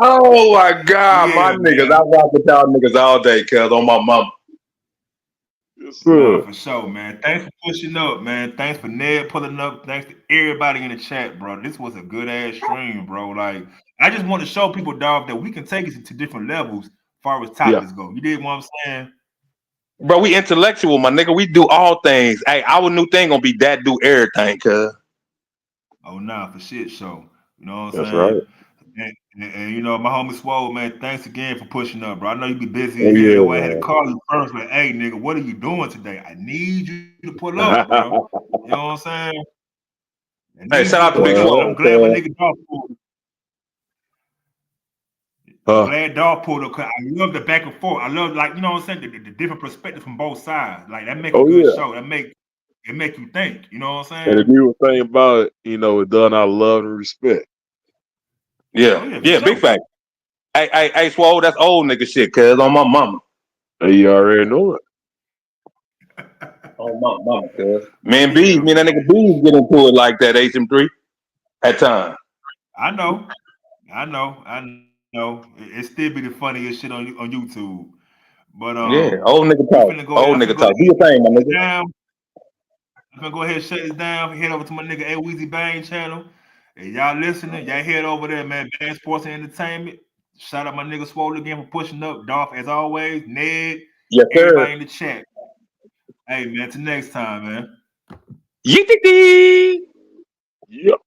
Oh my God, Yeah, my man. niggas. I rock with y'all niggas all day, cuz, on my mama. Nah, for sure, man. Thanks for pushing up, man. Thanks for Ned pulling up. Thanks to everybody in the chat, bro. This was a good ass stream, bro. Like, I just want to show people, dog, that we can take it to different levels as far as topics go. You dig what I'm saying? Bro, we intellectual, my nigga. We do all things. Hey, our new thing gonna be that do everything, cuz. Oh, nah, for shit show. You know what I'm That's saying? right. And you know, my homie Swole, man, thanks again for pushing up, bro. I know you be busy Oh, as hell. yeah, I had to man. call you first, like, hey, nigga, what are you doing today? I need you to pull up, bro. You know what I'm saying? Hey, shout out to Big Swole. I'm glad my nigga Dog pulled up. I'm glad Dog pulled up, because I love the back and forth. I love, like, you know what I'm saying, the different perspective from both sides. Like, that make a good show. That make you think. You know what I'm saying? And the beautiful thing about it, you know, it's done out of love and respect. Yeah, big fact. Hey, Swole, that's old nigga shit, cuz, on my mama. You already know it. On my mama, cuz. Me and that nigga Bees get into it like that, HM3, at times. I know. It still be the funniest shit on YouTube. But Yeah, old nigga talk. Old nigga talk. Do your thing, my nigga. I'm gonna go ahead and shut this down. Head over to my nigga A Weezy Bang channel. And y'all listening, y'all head over there, man. Bang Sports and Entertainment. Shout out my nigga Swole again for pushing up. Dolph, as always. Ned. Yes, sir. Everybody in the chat. Hey, man, till next time, man. Yee-dee-dee. Yep.